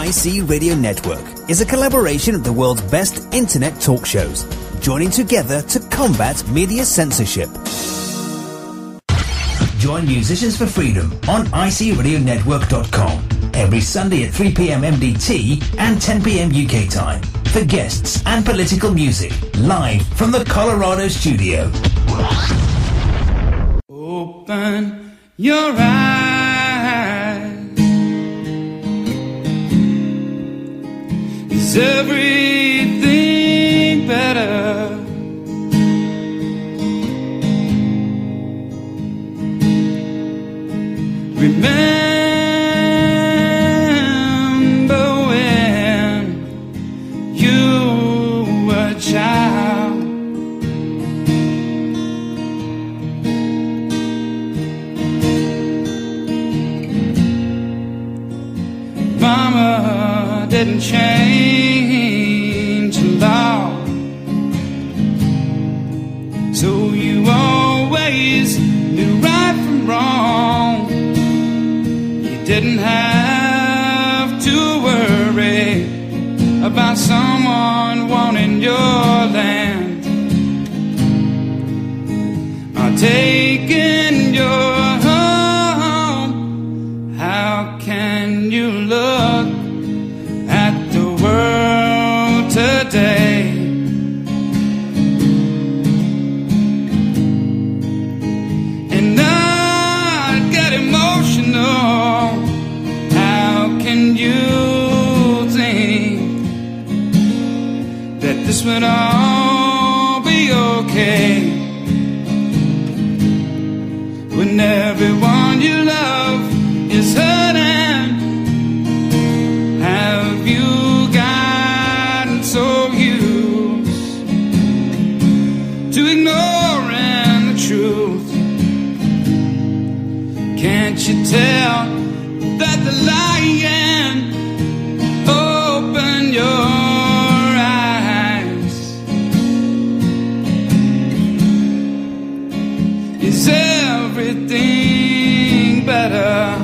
IC Radio Network is a collaboration of the world's best internet talk shows, joining together to combat media censorship. Join Musicians for Freedom on ICRadioNetwork.com every Sunday at 3 p.m. MDT and 10 p.m. UK time for guests and political music live from the Colorado studio. Open your eyes. Is everything better? Remember when you were a child? Mama didn't change a lot, so you always knew right from wrong. Didn't have to worry about someone wanting your land or taking your home. How can you look at the world today and not get emotional? This would all be okay when everyone you love is hurting. Have you gotten so used to ignoring the truth? Can't you tell that the lion opened your is everything better?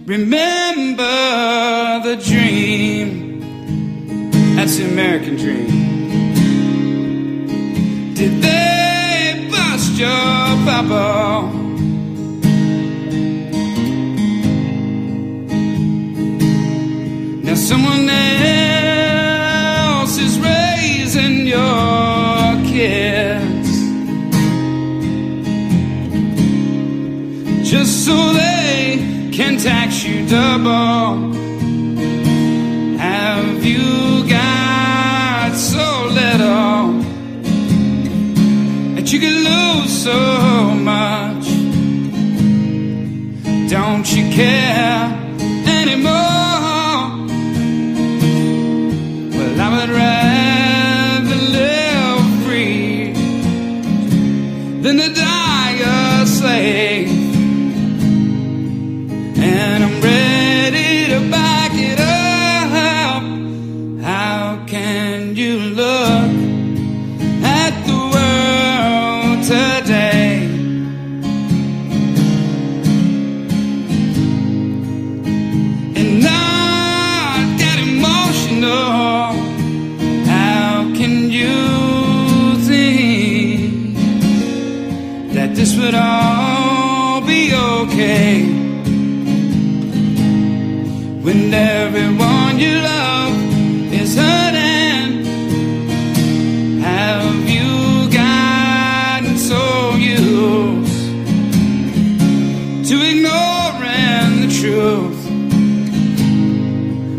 Remember the dream, that's the American dream. Did they bust your bubble? Now someone else is raising your kids just so they can tax you double. Have you got so little that you can lose so much? Don't you care anymore? I would rather live free than to die a slave, and I'm ready to back it up. How can you look at the world today and not get emotional? This would all be okay when everyone you love is hurting. Have you gotten so used to ignoring the truth?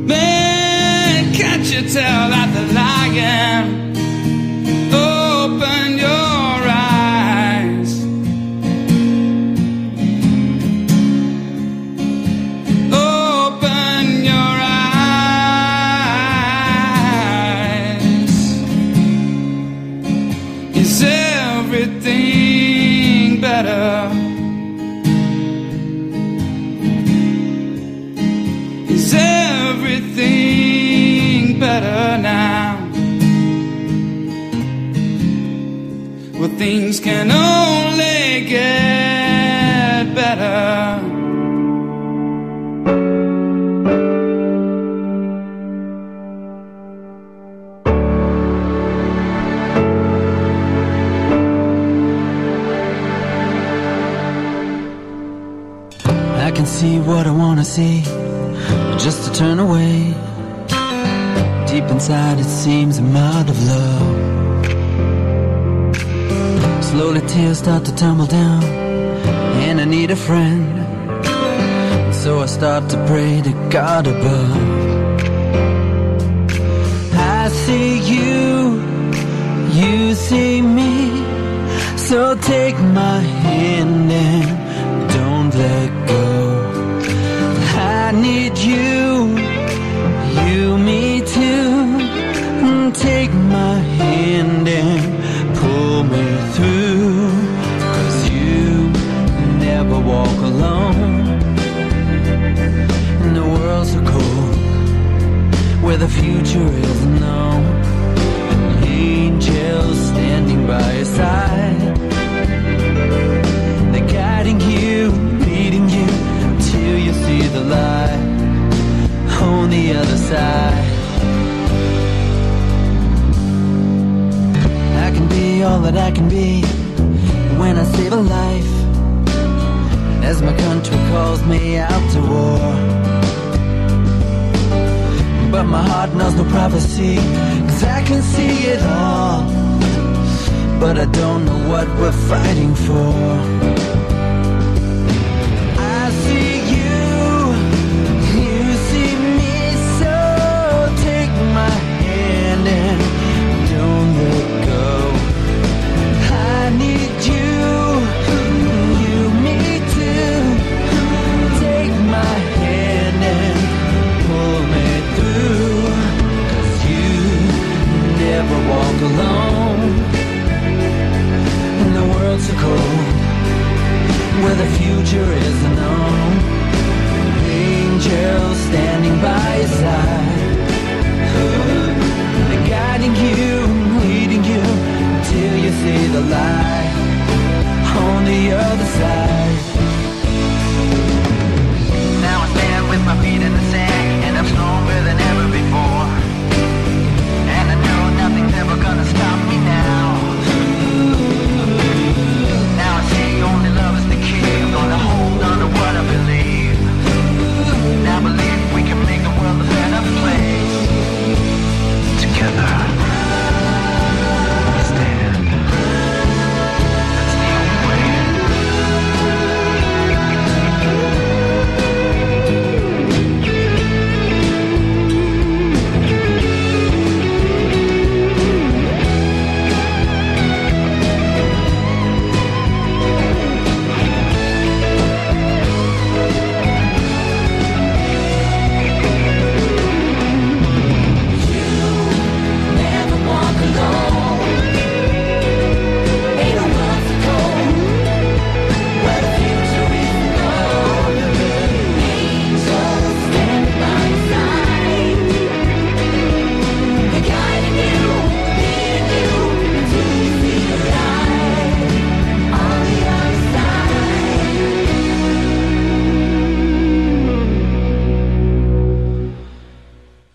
Man, can't you tell that the lion opened your better? Is everything better now? Well, things can only make it better. I can see what I wanna see, just to turn away. Deep inside it seems I'm out of love. Slowly tears start to tumble down, and I need a friend. So I start to pray to God above. I see you, you see me. So take my hand and don't let go. I need you, you me too. Take my hand and pull me through. 'Cause you never walk alone. And the world's so cold, where the future is unknown. An angel standing by your side. They're guiding you, leading you, till you see the light on the other side. I can be all that I can be when I save a life, as my country calls me out to war. But my heart knows no prophecy, 'cause I can see it all, but I don't know what we're fighting for. Alone, and the world's so cold, where the future is unknown. Angels standing by your side, they're guiding you, leading you, till you see the light on the other side. Now I stand with my feet in the sand, and I'm stronger than ever before. Nothing's ever gonna stop me now. Now I see only love is the key. I'm gonna hold on to what I believe. Now I believe we can make the world a better place. Together. Stand. That's the only way.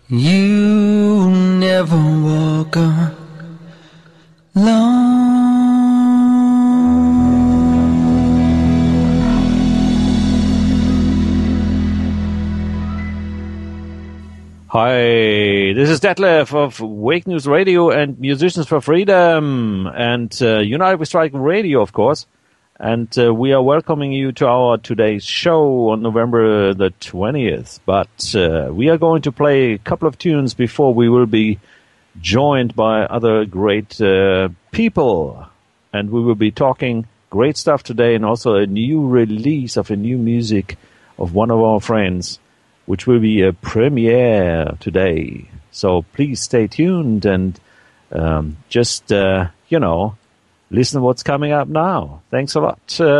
You never walk alone. Hi, this is Detlev of Wake News Radio and Musicians for Freedom and United We Strike Radio, of course. And we are welcoming you to our today's show on November the 20th. But we are going to play a couple of tunes before we will be joined by other great people. And we will be talking great stuff today, and also a new release of a new music of one of our friends, which will be a premiere today. So please stay tuned and just, listen to what's coming up now. Thanks a lot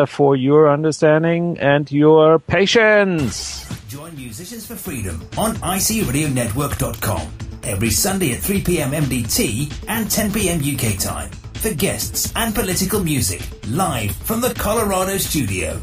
for your understanding and your patience. Join Musicians for Freedom on ICRN-Radio every Sunday at 3 p.m. MDT and 10 p.m. UK time. for guests and political music, live from the Colorado studio.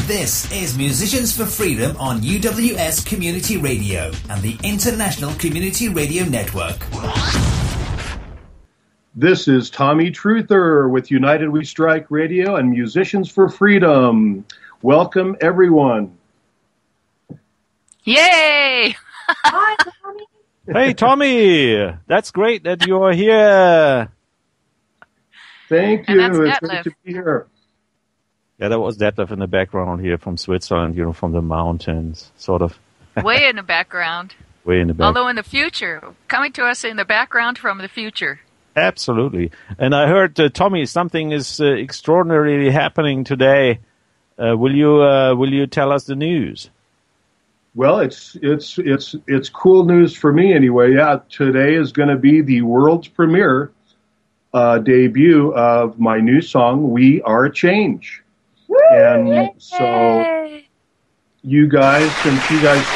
This is Musicians for Freedom on UWS Community Radio and the International Community Radio Network. This is Tommy Truther with United We Strike Radio and Musicians for Freedom. Welcome, everyone. Yay! Hi, Tommy. Hey, Tommy. That's great that you are here. Thank And you. that's It's Detlev. great to be here. Yeah, that was Detlev in the background here from Switzerland, from the mountains, sort of. Way in the background. Way in the back. Although in the future, coming to us in the background from the future. Absolutely. And I heard, Tommy, something is extraordinarily happening today. Will you tell us the news? Well, it's cool news for me anyway. Yeah, today is going to be the world's premiere debut of my new song, We Are Change. And so you guys, since you guys,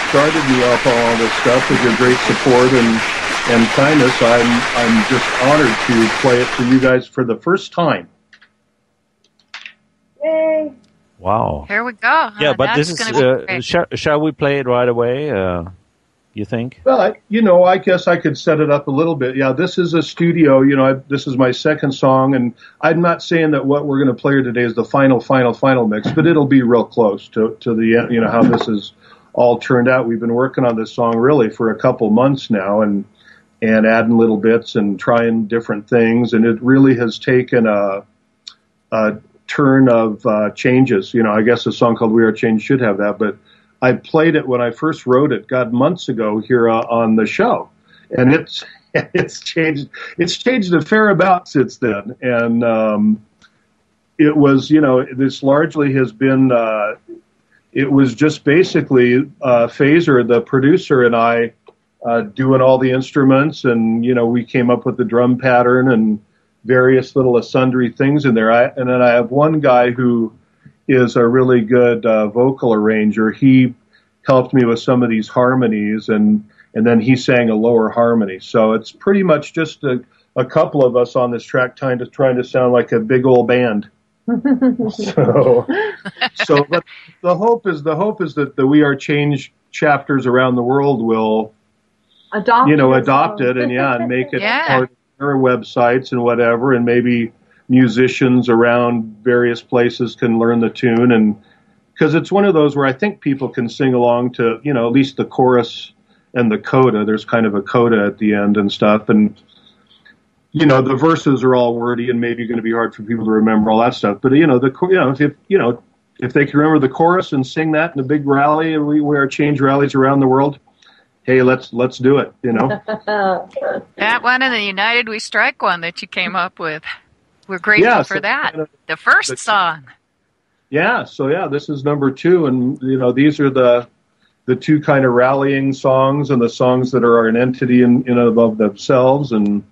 started me off on all this stuff with your great support and kindness, I'm just honored to play it for you guys for the first time. Yay. Wow. Here we go. Yeah, but That's this is, gonna be great. shall we play it right away, you think? Well, I guess I could set it up a little bit. Yeah, this is a studio. This is my second song, and I'm not saying that what we're going to play here today is the final mix, but it'll be real close to the how this is all turned out. We've been working on this song really for a couple months now, and adding little bits and trying different things, and it really has taken a turn of changes. I guess a song called We Are Change should have that, but I played it when I first wrote it, months ago here on the show, and it's changed a fair amount since then. And it was, this largely has been, it was just basically Phaser, the producer, and I doing all the instruments, and we came up with the drum pattern and various little sundry things in there. And then I have one guy who is a really good vocal arranger. He helped me with some of these harmonies, and then he sang a lower harmony. So it's pretty much just a couple of us on this track trying to sound like a big old band. so but the hope is that the We Are Change chapters around the world will adopt it and make it part of their websites and whatever, and maybe musicians around various places can learn the tune, and because it's one of those where I think people can sing along to, at least the chorus and the coda. There's kind of a coda at the end and stuff, and the verses are all wordy and maybe going to be hard for people to remember all that stuff. But if they can remember the chorus and sing that in a big rally, we wear change rallies around the world. Hey, let's do it. That one and the United We Strike one that you came up with. We're grateful for that. The first song. Yeah, so this is number 2, and these are the two kind of rallying songs, and the songs that are an entity in and of themselves, and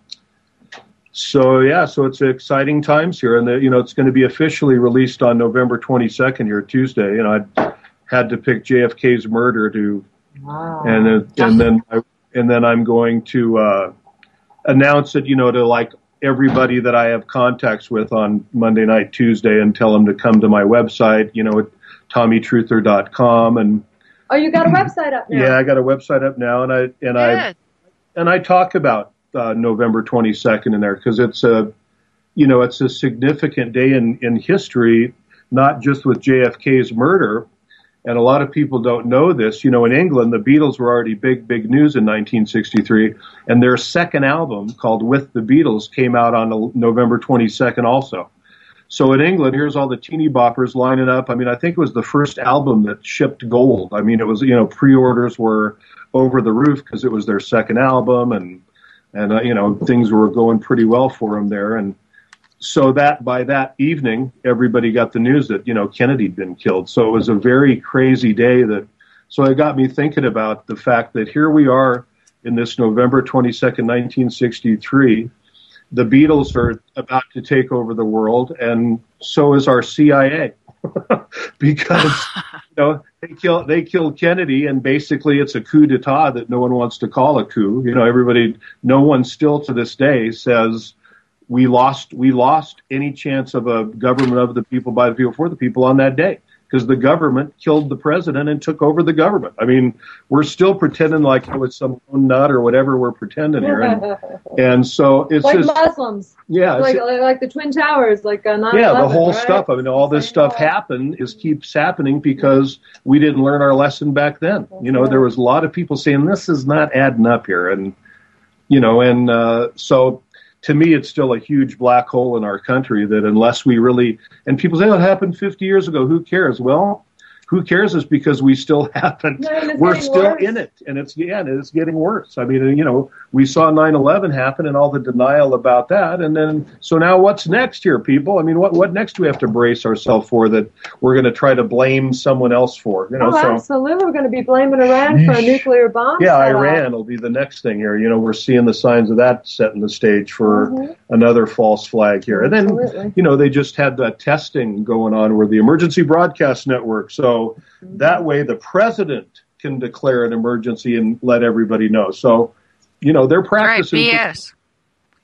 so it's exciting times here, and it's going to be officially released on November 22nd here, Tuesday. I had to pick JFK's murder to, and then I'm going to announce it, to like everybody that I have contacts with on Monday night, Tuesday, and tell them to come to my website, at TommyTruther.com. And you got a website up now? Yeah, I got a website up now, and I talk about November 22nd in there because it's a significant day in history, not just with JFK's murder. And a lot of people don't know this. In England, the Beatles were already big news in 1963, and their second album, called With the Beatles, came out on November 22nd also. So in England, here's all the teeny boppers lining up. I think it was the first album that shipped gold. It was, pre-orders were over the roof because it was their second album, and things were going pretty well for them there. And so that by that evening, everybody got the news that, Kennedy'd been killed. So it was a very crazy day so it got me thinking about the fact that here we are in this November 22nd, 1963. The Beatles are about to take over the world, and so is our CIA. Because, they killed Kennedy, and basically it's a coup d'etat that no one wants to call a coup. No one still to this day says, we lost any chance of a government of the people, by the people, for the people on that day, because the government killed the president and took over the government. I mean, we're still pretending like it was some nut or whatever we're pretending here. And so it's like just... Muslims. Yeah. Like the Twin Towers, like 9/11, yeah, the whole right? stuff. I mean, all this stuff keeps happening because we didn't learn our lesson back then. You know, there was a lot of people saying, this is not adding up here. And, you know, so... to me, it's still a huge black hole in our country that unless we really, and people say, oh, it happened 50 years ago, who cares? Well, who cares is because we still haven't. We're still worse. In it, and it's getting worse. I mean, you know, we saw 9/11 happen and all the denial about that, and then so now what's next here, people? I mean, what next do we have to brace ourselves for that we're going to try to blame someone else for? You know, absolutely, we're going to be blaming Iran for a nuclear bomb. Yeah, Iran will be the next thing here. You know, we're seeing the signs of that setting the stage for another false flag here, and then you know they just had that testing going on with the Emergency Broadcast Network, so. That way the president can declare an emergency and let everybody know. So, you know, they're practicing. Right, BS.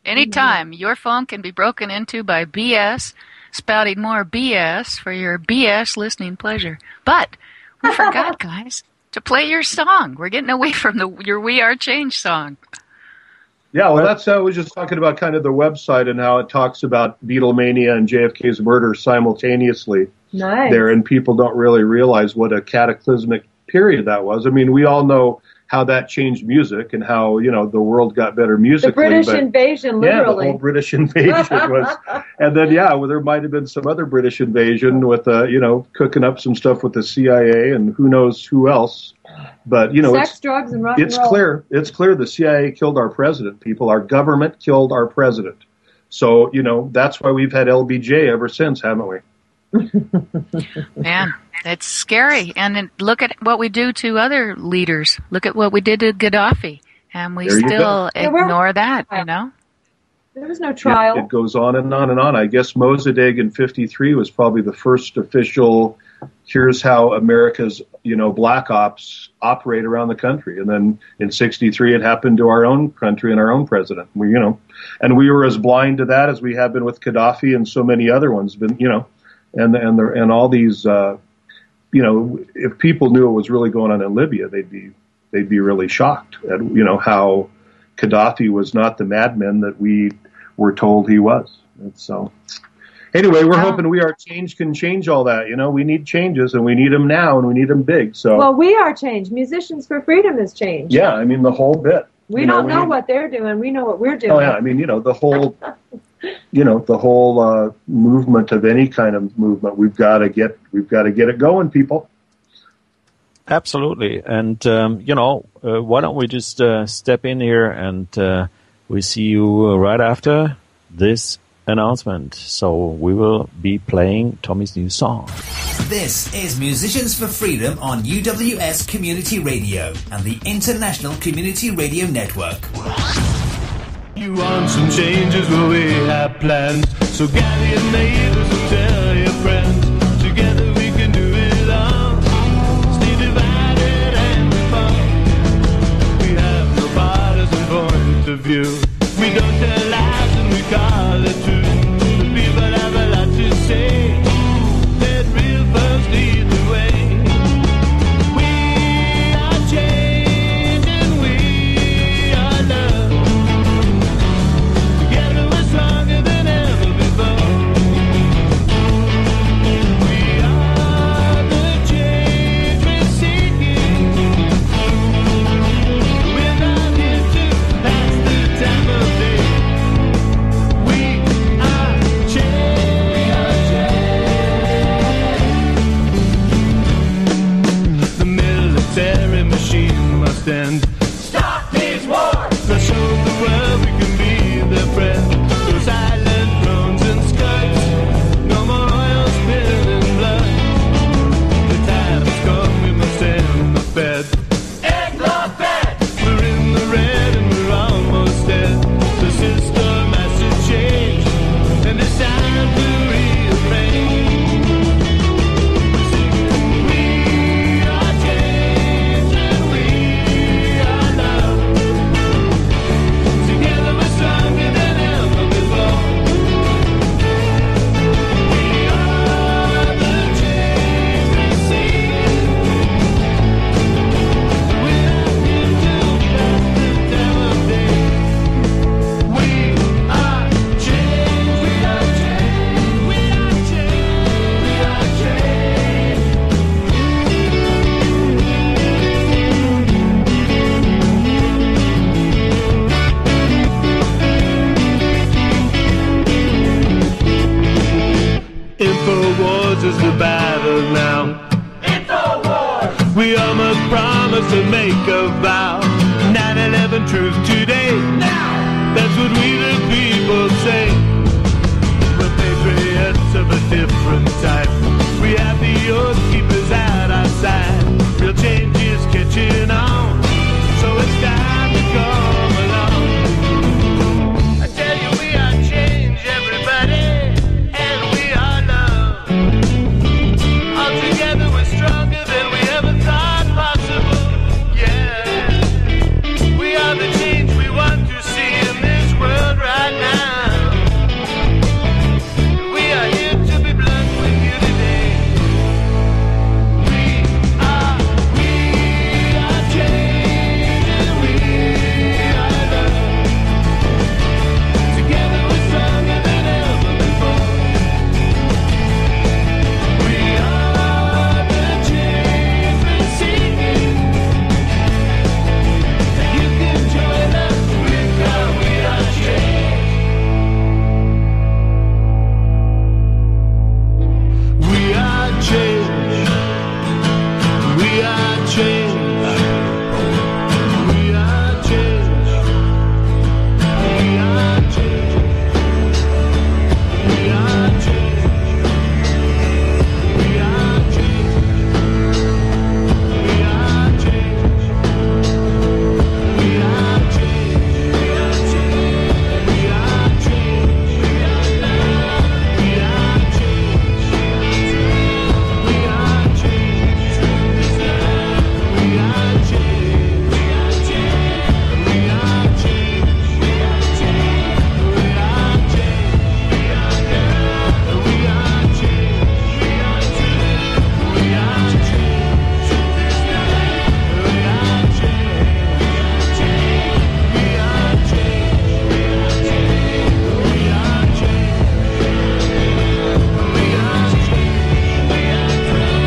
Anytime your phone can be broken into by BS, spouting more BS for your BS listening pleasure. But we forgot, guys, to play your song. We're getting away from your We Are Change song. Yeah, well, that's I was just talking about kind of the website and how it talks about Beatlemania and JFK's murder simultaneously. Nice. There, and people don't really realize what a cataclysmic period that was. I mean, we all know how that changed music and how, you know, the world got better musically. The British invasion, literally. Yeah, the whole British invasion was. And then, well, there might have been some other British invasion with, you know, cooking up some stuff with the CIA and who knows who else. But, you know, sex, drugs, and rock and roll. It's clear the CIA killed our president, people. Our government killed our president. So, you know, that's why we've had LBJ ever since, haven't we? Man, it's scary. And look at what we do to other leaders. Look at what we did to Gaddafi. And we still ignore that, you know? There was no trial. It goes on and on and on. I guess Mossadegh in 1953 was probably the first official, here's how America's, you know, black ops operate around the country. And then in 1963, it happened to our own country and our own president. We, you know, and we were as blind to that as we have been with Gaddafi and so many other ones. But, you know, and all these, you know, if people knew what was really going on in Libya, they'd be really shocked at, you know, how Gaddafi was not the madman that we were told he was. And so, anyway, we're hoping We Are Change can change all that. You know, we need changes, and we need them now, and we need them big. So, well, We Are Change. Musicians for Freedom is change. Yeah, I mean the whole bit. We don't know what they're doing. We know what we're doing. Oh yeah, I mean, you know, the whole. You know, the whole movement of any kind of movement, we've got to get it going, people. Absolutely, and you know, why don't we just step in here and we see you right after this announcement. So we will be playing Tommy's new song. This is Musicians for Freedom on UWS Community Radio and the International Community Radio Network. You want some changes? Well, we have plans. So gather your neighbors and tell your friends. Together we can do it all. Stay divided and apart. We have no partisan point of view. We don't tell lies and we call it true. The people have a lot to say. Let real folks lead the way. We are change and we are love. Together we're stronger than ever before. wars is the battle now. We all must promise to make a vow. 9/11 truth today. Now. That's what we the people say. We're patriots of a different type. We have the oath keepers at our side. Real change is catching on, so it's time to come along. I tell you we are change, everybody, and we are love. All together we're stronger than we ever thought possible. Yeah, we are the change we want to see in this world right now. We are here to be blunt with you today. We are change and we are love. Together we're stronger than ever before. We are the change we're seeking. You can join us because we are change. We are change. We are change. We are change. We are change. We are change. We are change. We are change. We are change. We are change. We are change. We are love. We are change. We are change. We are change. We are change. We are change. We are change. We are change. We are love. We are change. We are change. We are change. We are change. We are change. We are change. We are change. We are change. We are change.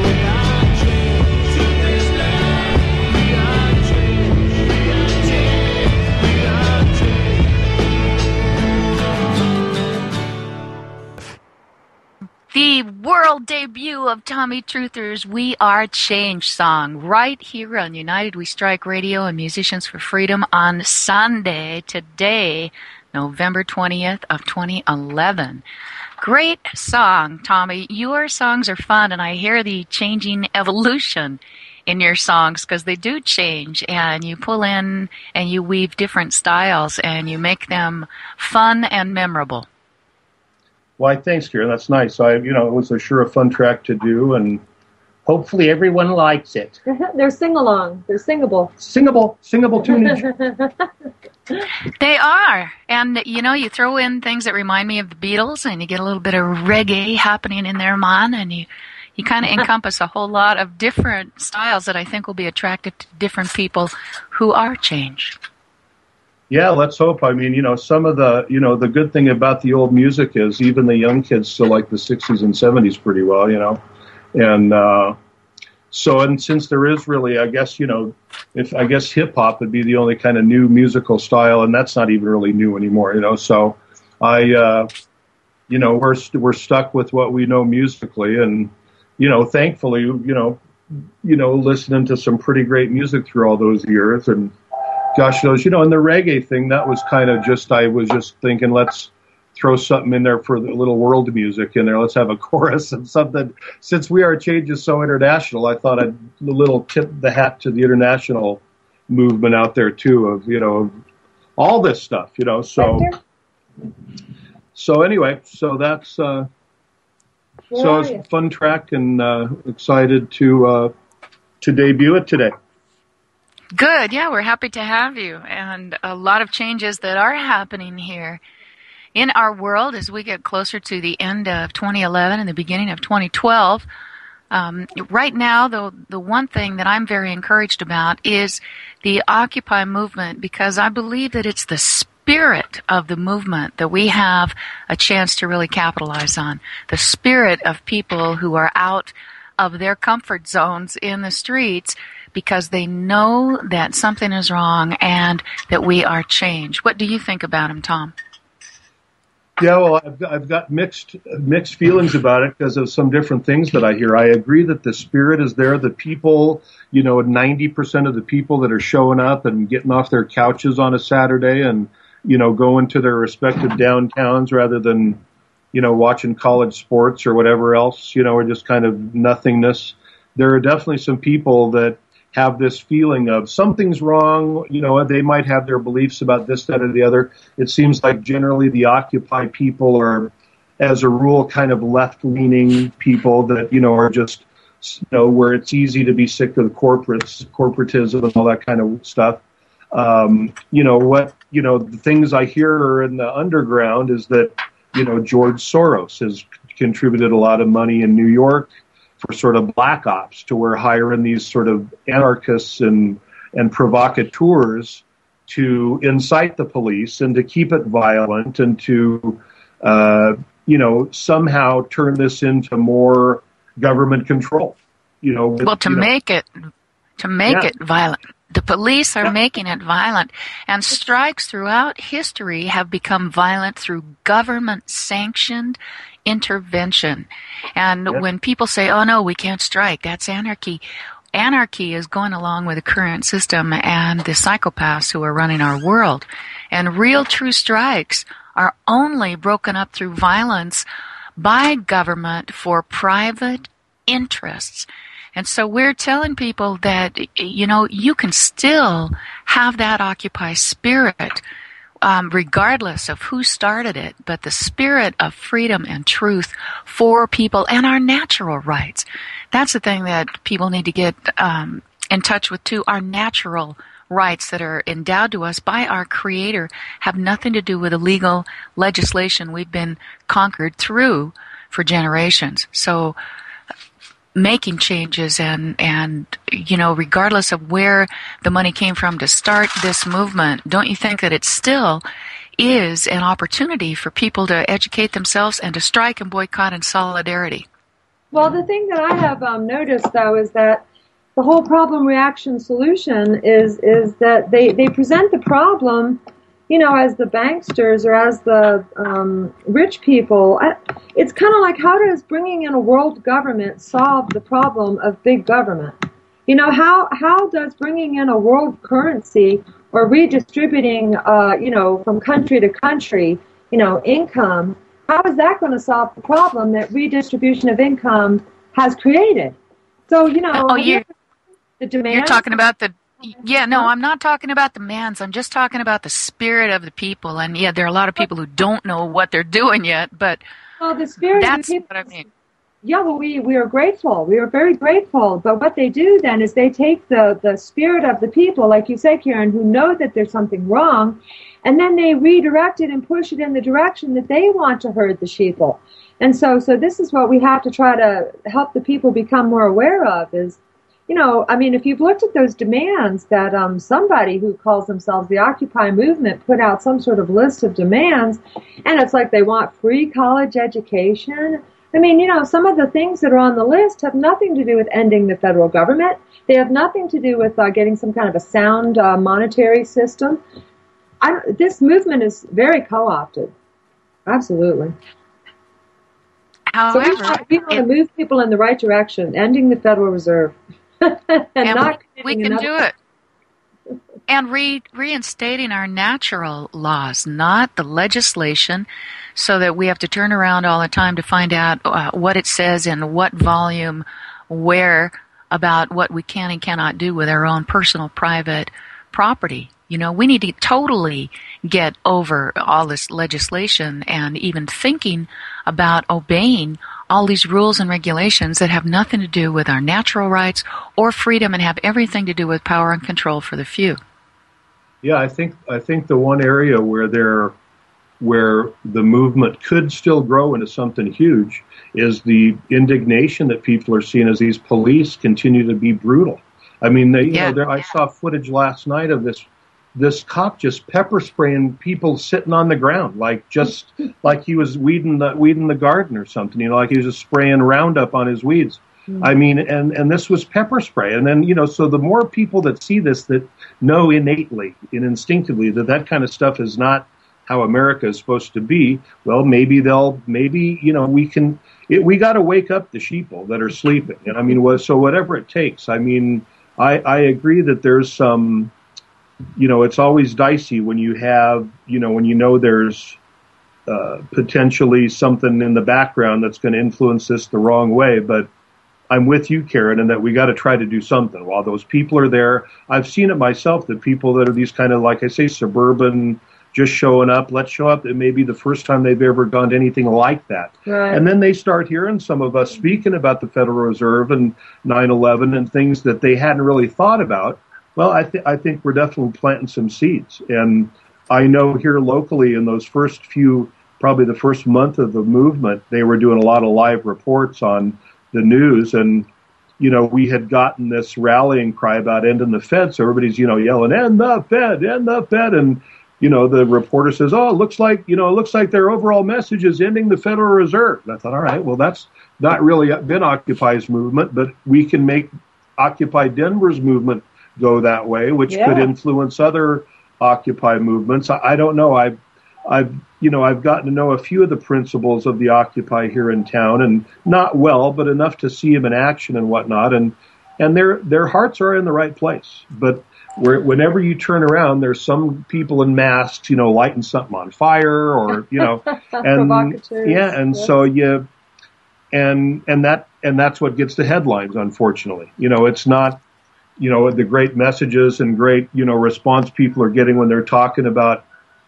We are change. To this land. We are change. We are change. We are change. The world debut of Tommy Truther's We Are Change song right here on United We Strike Radio and Musicians for Freedom on Sunday, today, November 20th of 2011. Great song, Tommy. Your songs are fun, and I hear the changing evolution in your songs because they do change, and you pull in and you weave different styles and you make them fun and memorable. Why, thanks, Karen. That's nice. It was a fun track to do, and hopefully everyone likes it. They're sing-along. They're singable. Singable tunage. They are. And, you throw in things that remind me of the Beatles, and you get a little bit of reggae happening in there, man, and you kind of encompass a whole lot of different styles that I think will be attractive to different people who are changed. Yeah, let's hope. I mean, some of the good thing about the old music is even the young kids still like the 60s and 70s pretty well, And and since there is really, I guess hip hop would be the only kind of new musical style, and that's not even really new anymore, So we're stuck with what we know musically, and thankfully, listening to some pretty great music through all those years, and gosh knows, and the reggae thing, that was kind of I was just thinking, let's throw something in there for the little world music in there. Let's have a chorus and something. Since We Are Change is so international, I thought I'd a little tip the hat to the international movement out there too of all this stuff. So anyway, so that's so it's a fun track, and excited to debut it today. Good. Yeah, we're happy to have you, and a lot of changes that are happening here in our world as we get closer to the end of 2011 and the beginning of 2012. Right now, the one thing that I'm very encouraged about is the Occupy movement, because I believe that it's the spirit of the movement that we have a chance to really capitalize on. The spirit of people who are out of their comfort zones in the streets because they know that something is wrong and that we are changed. What do you think about him, Tom? Yeah, well, I've got mixed feelings about it because of some different things that I hear. I agree that the spirit is there. The people, 90% of the people that are showing up and getting off their couches on a Saturday and, going to their respective downtowns rather than, watching college sports or whatever else, or just kind of nothingness. There are definitely some people that have this feeling of something's wrong, they might have their beliefs about this, that, or the other. It seems like generally the Occupy people are, as a rule, kind of left-leaning people that, are just, where it's easy to be sick of the corporatism and all that kind of stuff. The things I hear are in the underground is that, George Soros has contributed a lot of money in New York for sort of black ops, to where hiring these sort of anarchists and provocateurs to incite the police and to keep it violent and to, somehow turn this into more government control. Make it violent. The police are making it violent, and strikes throughout history have become violent through government-sanctioned intervention. And when people say, oh no, we can't strike, that's anarchy. Anarchy is going along with the current system and the psychopaths who are running our world. And real true strikes are only broken up through violence by government for private interests. And so we're telling people that, you can still have that Occupy spirit, regardless of who started it, but the spirit of freedom and truth for people and our natural rights. That's the thing that people need to get in touch with too. Our natural rights that are endowed to us by our Creator have nothing to do with illegal legislation we've been conquered through for generations. So making changes and regardless of where the money came from to start this movement, don't you think that it still is an opportunity for people to educate themselves and to strike and boycott in solidarity? Well, the thing that I have noticed, though, is that the whole problem reaction solution is that they present the problem, as the banksters or as the rich people. It's kind of like, how does bringing in a world government solve the problem of big government? How does bringing in a world currency or redistributing, from country to country, income, how is that going to solve the problem that redistribution of income has created? So, the demand. You're talking about the. Yeah, no, I'm not talking about the demands. I'm just talking about the spirit of the people. And yeah, there are a lot of people who don't know what they're doing yet, but the spirit that's of the people, what I mean. Yeah, well, we are grateful. We are very grateful. But what they do then is they take the spirit of the people, like you say, Karen, who know that there's something wrong, and then they redirect it and push it in the direction that they want to herd the sheeple. And so this is what we have to try to help the people become more aware of is, if you've looked at those demands that somebody who calls themselves the Occupy movement put out some sort of list of demands, and it's like they want free college education. Some of the things that are on the list have nothing to do with ending the federal government. They have nothing to do with getting some kind of a sound monetary system. This movement is very co-opted. Absolutely. However, so we want to move people in the right direction, ending the Federal Reserve. and we can do it. And reinstating our natural laws, not the legislation, so that we have to turn around all the time to find out what it says in what volume, where, about what we can and cannot do with our own personal private property. We need to totally get over all this legislation and even thinking about obeying all these rules and regulations that have nothing to do with our natural rights or freedom and have everything to do with power and control for the few. Yeah, I think the one area where the movement could still grow into something huge is the indignation that people are seeing as these police continue to be brutal. I saw footage last night of this cop just pepper spraying people sitting on the ground, like he was weeding the garden or something, like he was just spraying Roundup on his weeds. And this was pepper spray. And then, so the more people that see this, that know innately and instinctively that kind of stuff is not how America is supposed to be, well, maybe we got to wake up the sheeple that are sleeping. And I mean, so whatever it takes. I mean, I agree that there's some, it's always dicey when you have, when there's potentially something in the background that's going to influence this the wrong way. But I'm with you, Karen, in that we got to try to do something. While those people are there, I've seen it myself, that people that are these kind of, like I say, suburban, just showing up, let's show up. It may be the first time they've ever gone to anything like that. Right. And then they start hearing some of us speaking about the Federal Reserve and 9/11 and things that they hadn't really thought about. Well, I think we're definitely planting some seeds. And I know here locally in those first few, probably the first month of the movement, they were doing a lot of live reports on the news. And, we had gotten this rallying cry about ending the Fed. So everybody's, yelling, end the Fed, end the Fed. And, the reporter says, it looks like their overall message is ending the Federal Reserve. And I thought, all right, well, that's not really been Occupy's movement, but we can make Occupy Denver's movement go that way, which could influence other Occupy movements. I don't know. I've gotten to know a few of the principles of the Occupy here in town, and not well, but enough to see them in action and whatnot. And their hearts are in the right place. But whenever you turn around, there's some people in masks, lighting something on fire, or and so that's what gets the headlines. Unfortunately, it's not, the great messages and great, response people are getting when they're talking about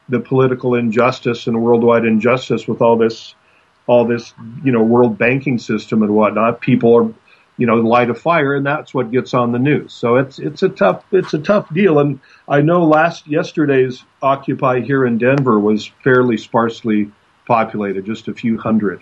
the political injustice and worldwide injustice with all this, world banking system and whatnot. People are, light a fire, and that's what gets on the news. So it's a tough deal. And I know yesterday's Occupy here in Denver was fairly sparsely populated, just a few hundred.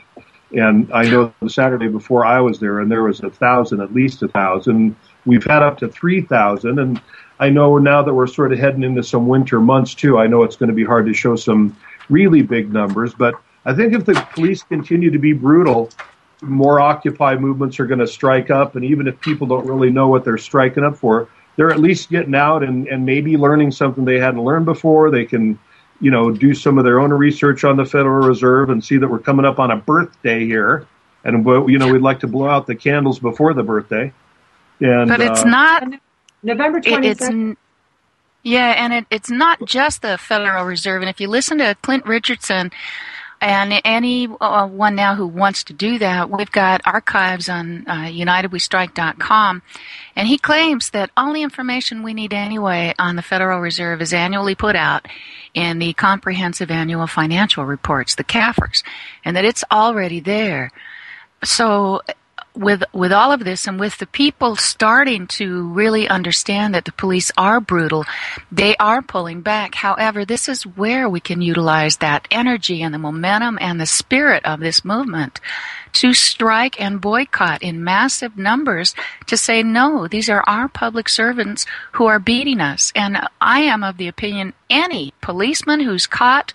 And I know the Saturday before I was there, and there was 1,000, at least 1,000. We've had up to 3,000, and I know now that we're sort of heading into some winter months too, I know it's going to be hard to show some really big numbers, but I think if the police continue to be brutal, more Occupy movements are going to strike up, and even if people don't really know what they're striking up for, they're at least getting out and maybe learning something they hadn't learned before. They can, do some of their own research on the Federal Reserve and see that we're coming up on a birthday here, and we'd like to blow out the candles before the birthday. And, but it's not November 22nd. It's not just the Federal Reserve. And if you listen to Clint Richardson, and anyone now who wants to do that, we've got archives on UnitedWeStrike.com, and he claims that all the information we need anyway on the Federal Reserve is annually put out in the Comprehensive Annual Financial Reports, the CAFRs, and that it's already there. So with all of this, and with the people starting to really understand that the police are brutal, they are pulling back. However, this is where we can utilize that energy and the momentum and the spirit of this movement to strike and boycott in massive numbers, to say, no, these are our public servants who are beating us. And I am of the opinion any policeman who's caught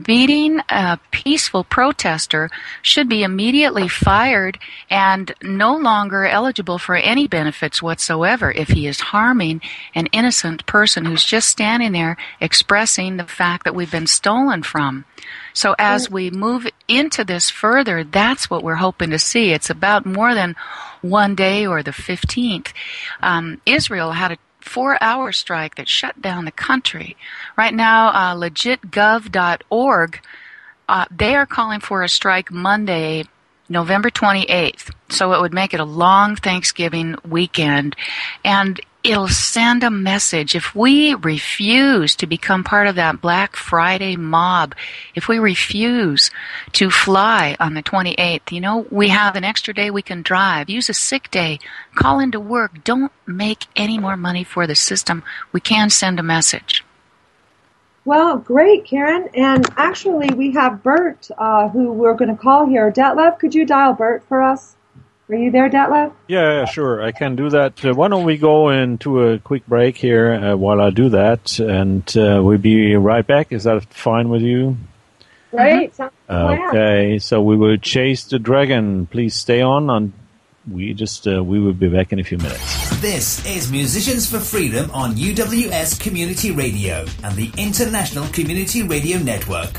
beating a peaceful protester should be immediately fired and no longer eligible for any benefits whatsoever if he is harming an innocent person who's just standing there expressing the fact that we've been stolen from. So as we move into this further, that's what we're hoping to see. It's about more than one day or the 15th. Israel had a 4-hour strike that shut down the country. Right now, legitgov.org, they are calling for a strike Monday, November 28th. So it would make it a long Thanksgiving weekend. And it'll send a message. If we refuse to become part of that Black Friday mob, if we refuse to fly on the 28th, we have an extra day we can drive, use a sick day, call into work, don't make any more money for the system. We can send a message. Well, great, Karen. And actually, we have Burt, who we're going to call here. Detlev, could you dial Burt for us? Are you there, Detlev? Yeah, sure. I can do that. Why don't we go into a quick break here while I do that, and we'll be right back. Is that fine with you? Great. Sounds like a plan. Okay, so we will chase the dragon. Please stay on we will be back in a few minutes. This is Musicians for Freedom on UWS Community Radio and the International Community Radio Network.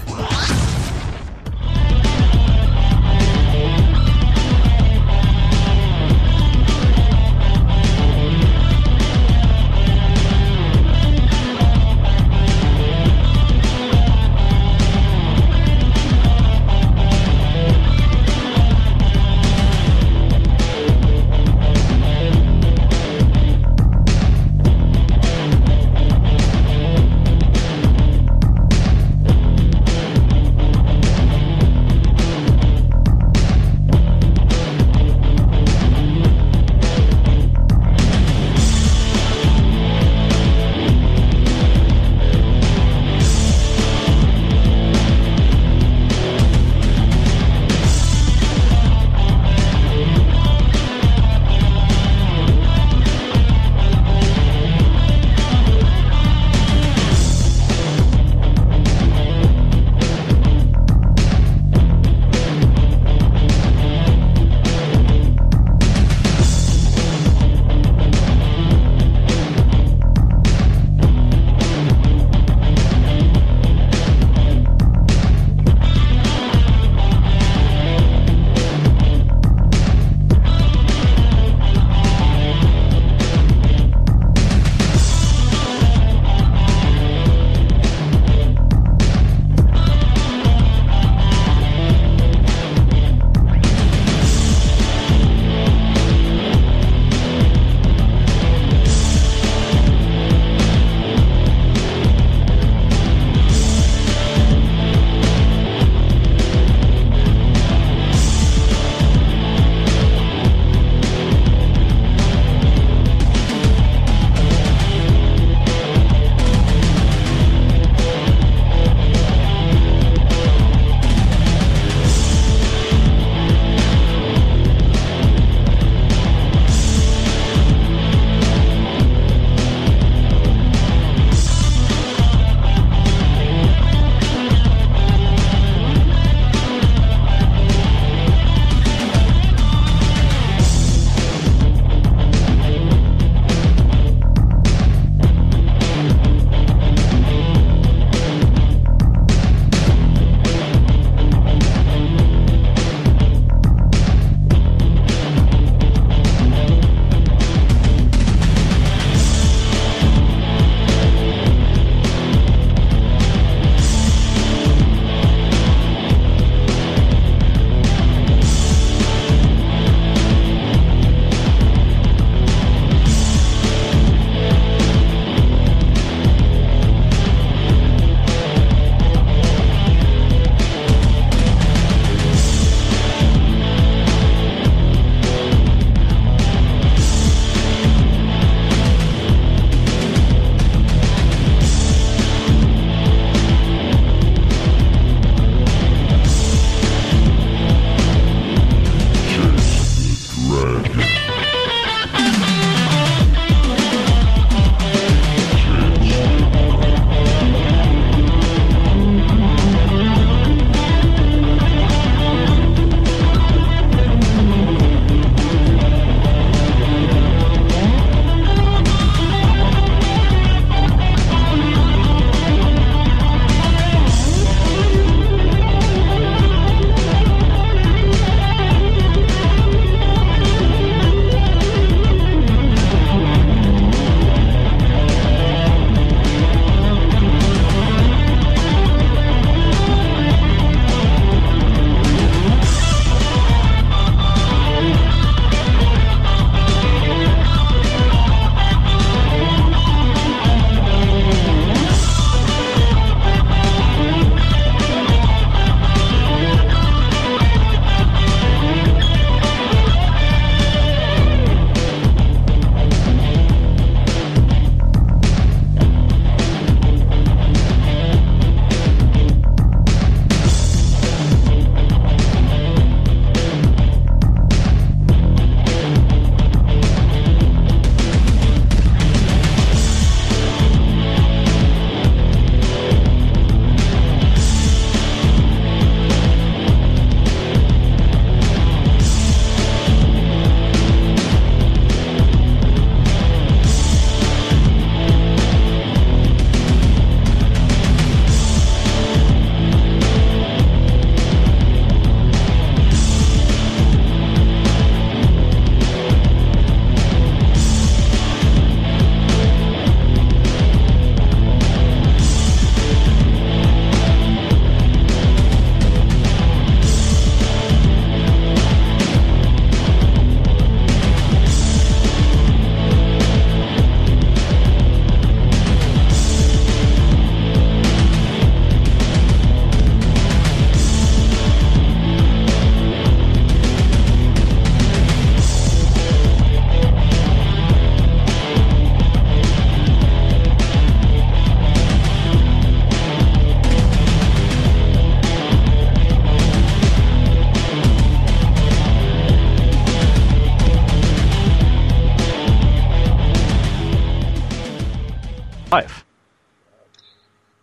live.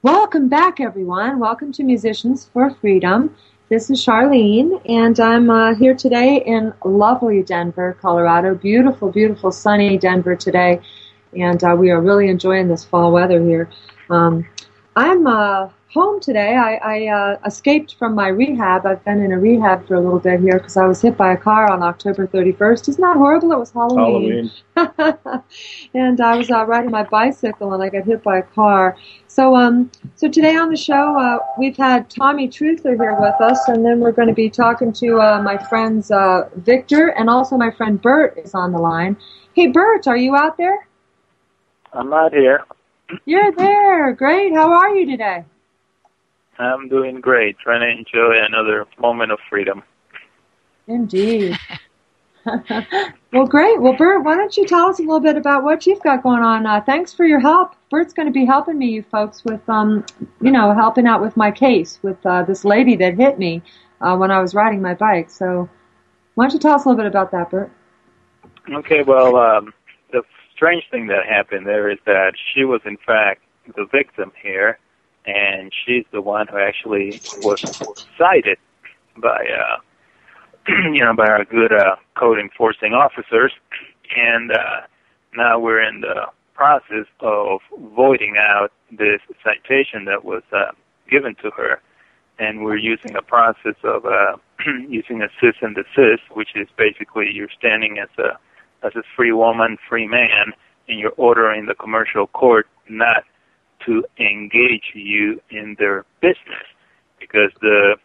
Welcome back, everyone. Welcome to Musicians for Freedom. This is Sharlene, and I'm here today in lovely Denver, Colorado. Beautiful, beautiful, sunny Denver today, and we are really enjoying this fall weather here. I'm home today. I escaped from my rehab. I've been in a rehab for a little bit here because I was hit by a car on October 31st. Isn't that horrible? It was Halloween. And I was riding my bicycle and I got hit by a car. So today on the show, we've had Tommy Truther here with us, and then we're going to be talking to my friends Victor, and also my friend Burt is on the line. Hey, Burt, are you out there? I'm out here. You're there. Great. How are you today? I'm doing great, trying to enjoy another moment of freedom. Indeed. Well, great. Well, Burt, why don't you tell us a little bit about what you've got going on? Thanks for your help. Bert's going to be helping me, you folks, with, helping out with my case with this lady that hit me when I was riding my bike. So why don't you tell us a little bit about that, Burt? Okay, well, the strange thing that happened there is that she was, in fact, the victim here, and she's the one who actually was cited by by our good code enforcing officers, and now we're in the process of voiding out this citation that was given to her, and we're using a process of using a cease and desist, which is basically you're standing as a free woman, free man, and you're ordering the commercial court not to engage you in their business. Because the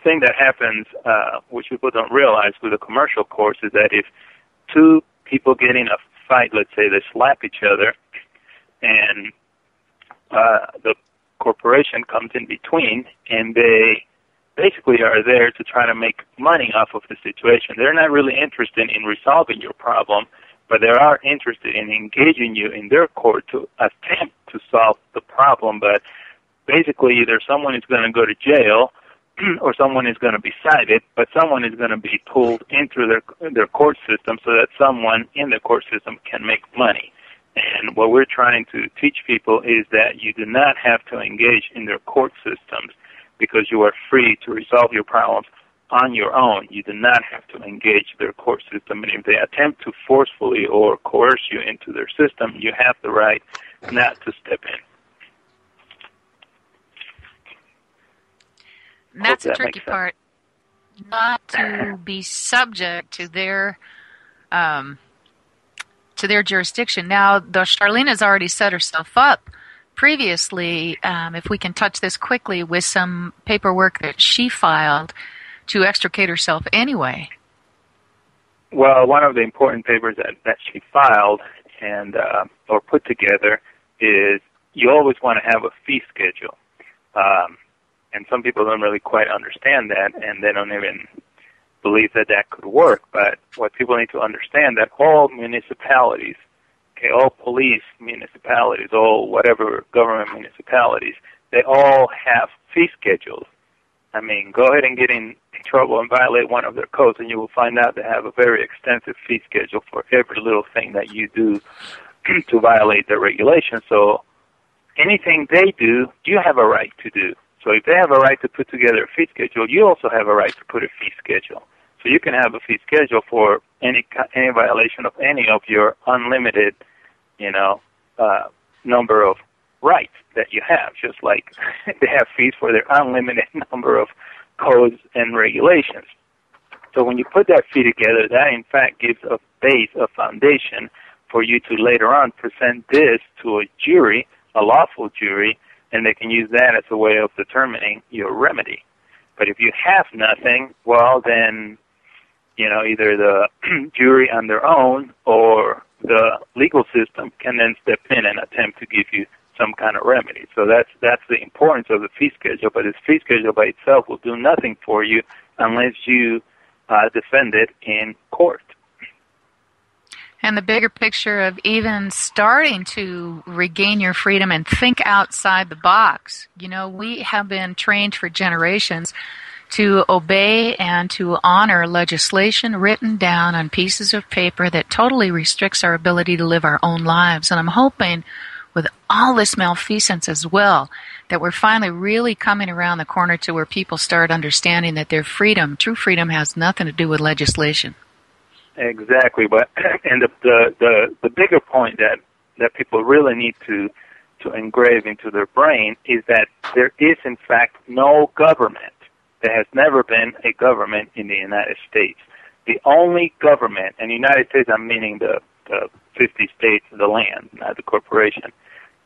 thing that happens, which people don't realize with the commercial courts, is that if two people get in a fight, let's say they slap each other, and the corporation comes in between, and they basically are there to try to make money off of the situation. They're not really interested in resolving your problem, but they are interested in engaging you in their court to attempt to solve the problem. But basically, either someone is going to go to jail or someone is going to be cited, but someone is going to be pulled into their court system so that someone in the court system can make money. And what we're trying to teach people is that you do not have to engage in their court systems because you are free to resolve your problems on your own. You do not have to engage their court system. And if they attempt to forcefully or coerce you into their system, you have the right not to step in. And that's the tricky part, not to be subject to their jurisdiction. Now, though Sharlene has already set herself up previously, if we can touch this quickly, with some paperwork that she filed to extricate herself anyway. Well, one of the important papers that she filed and or put together is you always want to have a fee schedule. And some people don't really quite understand that, and they don't even believe that could work. But what people need to understand that all municipalities, all police municipalities, all whatever government municipalities, they all have fee schedules. I mean, go ahead and get in trouble and violate one of their codes, and you will find out they have a very extensive fee schedule for every little thing that you do to violate their regulations. So anything they do, you have a right to do. So if they have a right to put together a fee schedule, you also have a right to put a fee schedule. So you can have a fee schedule for any violation of any of your unlimited, number of rights that you have, just like they have fees for their unlimited number of codes and regulations. So when you put that fee together, that in fact gives a base, a foundation for you to later on present this to a jury, a lawful jury, and they can use that as a way of determining your remedy. But if you have nothing, well then, either the jury on their own or the legal system can then step in and attempt to give you some kind of remedy. So that's the importance of the fee schedule, but this fee schedule by itself will do nothing for you unless you defend it in court. And the bigger picture of even starting to regain your freedom and think outside the box. We have been trained for generations to obey and to honor legislation written down on pieces of paper that totally restricts our ability to live our own lives. And I'm hoping with all this malfeasance as well, that we're finally really coming around the corner to where people start understanding that their freedom, true freedom, has nothing to do with legislation. Exactly, but and the bigger point that people really need to engrave into their brain is that there is in fact no government. There has never been a government in the United States. The only government, and the United States, I'm meaning the 50 states, the land, not the corporation.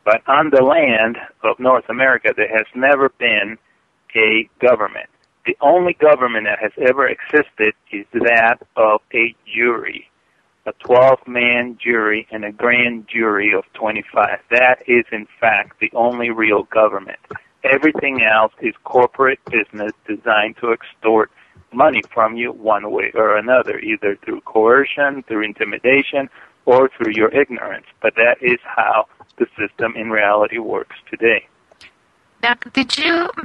But on the land of North America, there has never been a government. The only government that has ever existed is that of a jury, a 12-man jury and a grand jury of 25. That is, in fact, the only real government. Everything else is corporate business designed to extort money from you one way or another, either through coercion, through intimidation, or through your ignorance. But that is how the system in reality works today. Now,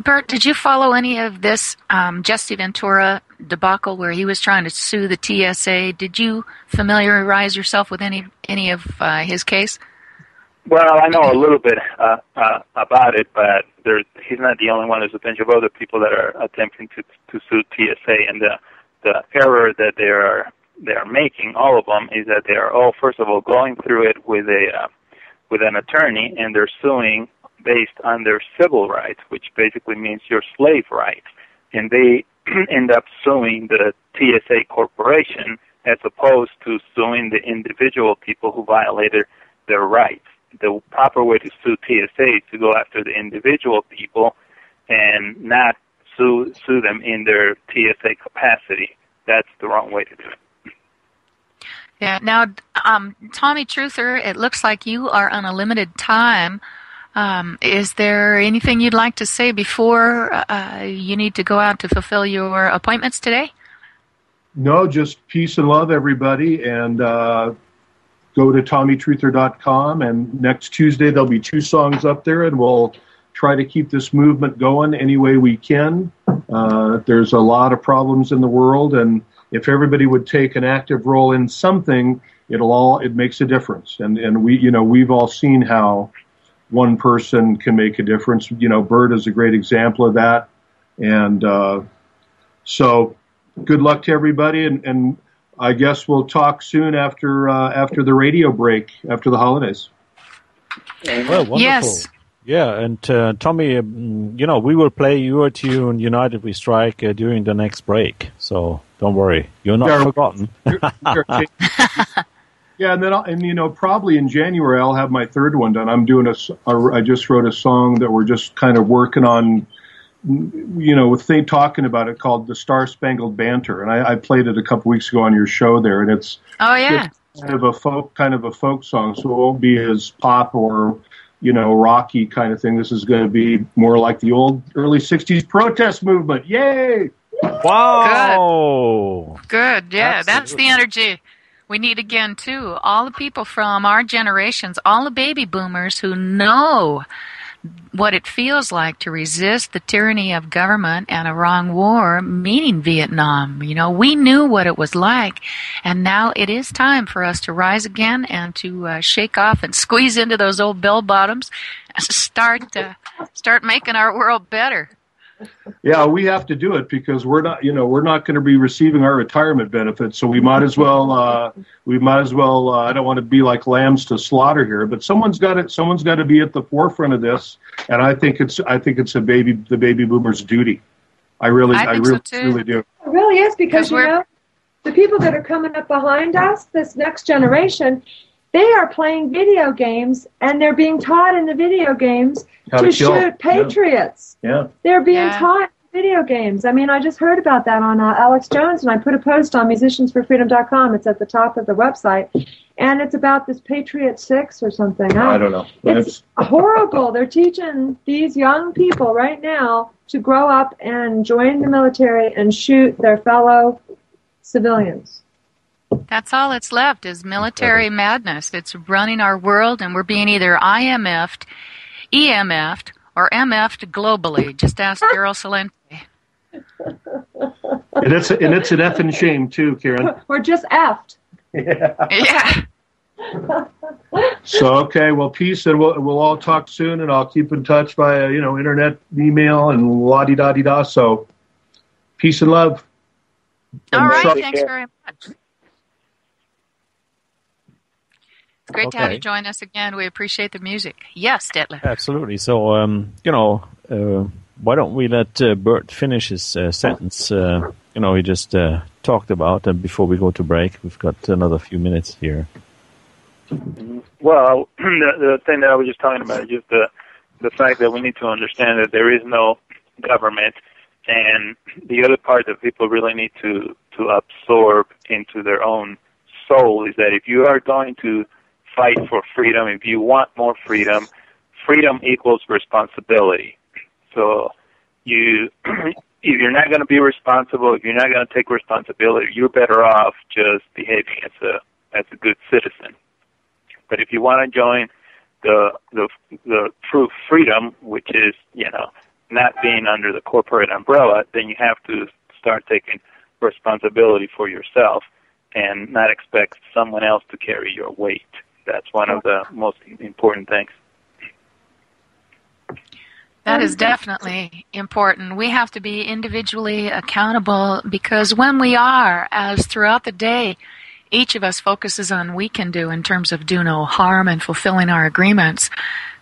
Burt, did you follow any of this Jesse Ventura debacle where he was trying to sue the TSA? Did you familiarize yourself with any of his case? Well, I know a little bit about it, but he's not the only one. There's a bunch of other people that are attempting to sue TSA, and the error that they are making, all of them, is that they are all, first of all, going through it with an attorney, and they're suing based on their civil rights, which basically means your slave rights, and they end up suing the TSA corporation as opposed to suing the individual people who violated their rights. The proper way to sue TSA is to go after the individual people and not sue them in their TSA capacity. That's the wrong way to do it. Yeah. Now, Tommy Truther, it looks like you are on a limited time. Is there anything you'd like to say before you need to go out to fulfill your appointments today? No, just peace and love, everybody, and go to TommyTruther.com, and next Tuesday there'll be 2 songs up there, and we'll try to keep this movement going any way we can. There's a lot of problems in the world, and if everybody would take an active role in something, it makes a difference. And we've all seen how one person can make a difference. Burt is a great example of that. And so good luck to everybody, and I guess we'll talk soon after the radio break, after the holidays. Well, wonderful. Yes. Yeah, and Tommy, we will play your tune, United We Strike, during the next break. So don't worry, you're not forgotten. Yeah, and probably in January I'll have my 3rd one done. I'm doing I just wrote a song that we're just kind of working on, talking about it, called The Star Spangled Banter, and I played it a couple weeks ago on your show there, and it's kind of a folk song, so it won't be as pop or rocky kind of thing. This is going to be more like the old early 60s protest movement. Yay! Wow! Good. Yeah, Absolutely. That's the energy we need again, too. All the people from our generations, all the baby boomers who know what it feels like to resist the tyranny of government and a wrong war, meaning Vietnam. We knew what it was like, and now it is time for us to rise again and to shake off and squeeze into those old bell bottoms and start making our world better. Yeah, we have to do it because we're not going to be receiving our retirement benefits, so we might as well. I don't want to be like lambs to slaughter here, but someone's got to be at the forefront of this, and I think it's the baby boomers' duty. I really do. It really is, because the people that are coming up behind us, this next generation, they are playing video games, and they're being taught in the video games to shoot patriots. Yeah. They're being taught video games. I mean, I just heard about that on Alex Jones, and I put a post on musiciansforfreedom.com. It's at the top of the website, and it's about this Patriot 6 or something. I don't know. It's horrible. They're teaching these young people right now to grow up and join the military and shoot their fellow civilians. That's all that's left is military madness. It's running our world, and we're being either IMF'd, EMF'd, or MF'd globally. Just ask Gerald Salente. And it's an effing shame too, Karen. Or just effed. Yeah. So, okay, well, peace, and we'll all talk soon, and I'll keep in touch via, internet, email, and la-di-da-di-da. So, peace and love. All right, so, thanks very much. It's great to have you join us again. We appreciate the music. Yes, Detlev. Absolutely. So, why don't we let Burt finish his sentence? He just talked about, and before we go to break, we've got another few minutes here. Well, the thing that I was just talking about is just the fact that we need to understand that there is no government, and the other part that people really need to absorb into their own soul is that if you are going to fight for freedom, if you want more freedom, freedom equals responsibility. So if you're not going to be responsible, if you're not going to take responsibility, you're better off just behaving as a good citizen. But if you want to join the true freedom, which is, not being under the corporate umbrella, then you have to start taking responsibility for yourself and not expect someone else to carry your weight. That's one of the most important things. That is definitely important. We have to be individually accountable, because when we are, as throughout the day, each of us focuses on we can do in terms of do no harm and fulfilling our agreements,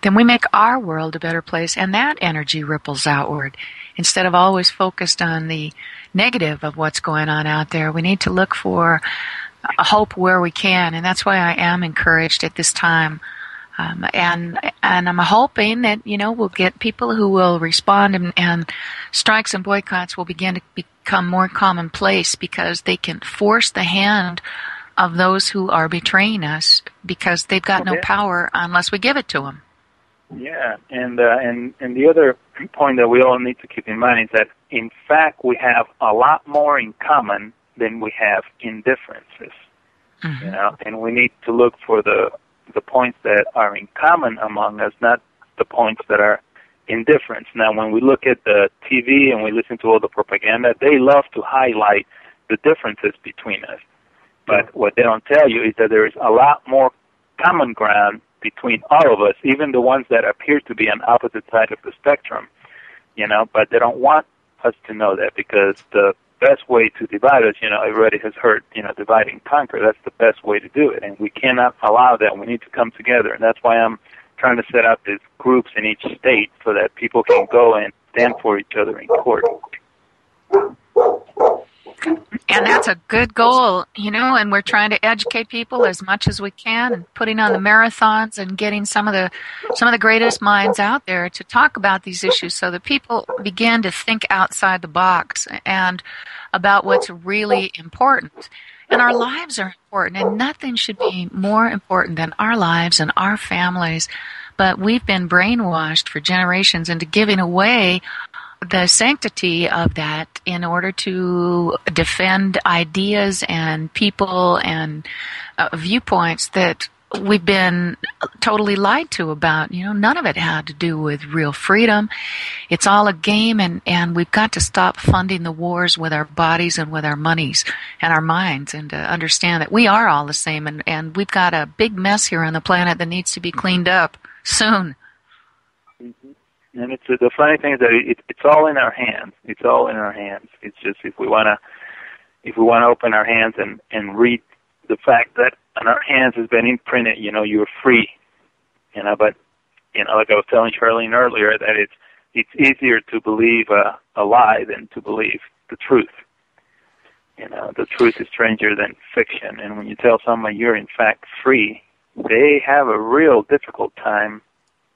then we make our world a better place, and that energy ripples outward. Instead of always focused on the negative of what's going on out there, we need to look for hope where we can, and that's why I am encouraged at this time. And I'm hoping that, we'll get people who will respond, and strikes and boycotts will begin to become more commonplace, because they can force the hand of those who are betraying us, because they've got no power unless we give it to them. Yeah, and the other point that we all need to keep in mind is that, in fact, we have a lot more in common than we have in differences. Mm-hmm. And we need to look for the points that are in common among us, not the points that are in difference. Now, when we look at the TV and we listen to all the propaganda, they love to highlight the differences between us. But what they don't tell you is that there is a lot more common ground between all of us, even the ones that appear to be on opposite side of the spectrum, but they don't want us to know that, because the best way to divide us, everybody has heard, divide and conquer. That's the best way to do it, and we cannot allow that. We need to come together, and that's why I'm trying to set up these groups in each state so that people can go and stand for each other in court. And that's a good goal, and we're trying to educate people as much as we can, and putting on the marathons and getting some of the greatest minds out there to talk about these issues, so that people begin to think outside the box and about what's really important. And our lives are important, and nothing should be more important than our lives and our families. But we've been brainwashed for generations into giving away the sanctity of that in order to defend ideas and people and viewpoints that we've been totally lied to about. None of it had to do with real freedom. It's all a game, and we've got to stop funding the wars with our bodies and with our monies and our minds, and to understand that we are all the same, and we've got a big mess here on the planet that needs to be cleaned up soon. Mm-hmm. And it's the funny thing is that it's all in our hands. It's all in our hands. It's just if we want to open our hands and read the fact that on our hands has been imprinted, you're free. But like I was telling Sharlene earlier, that it's easier to believe a lie than to believe the truth. The truth is stranger than fiction. And when you tell someone you're in fact free, they have a real difficult time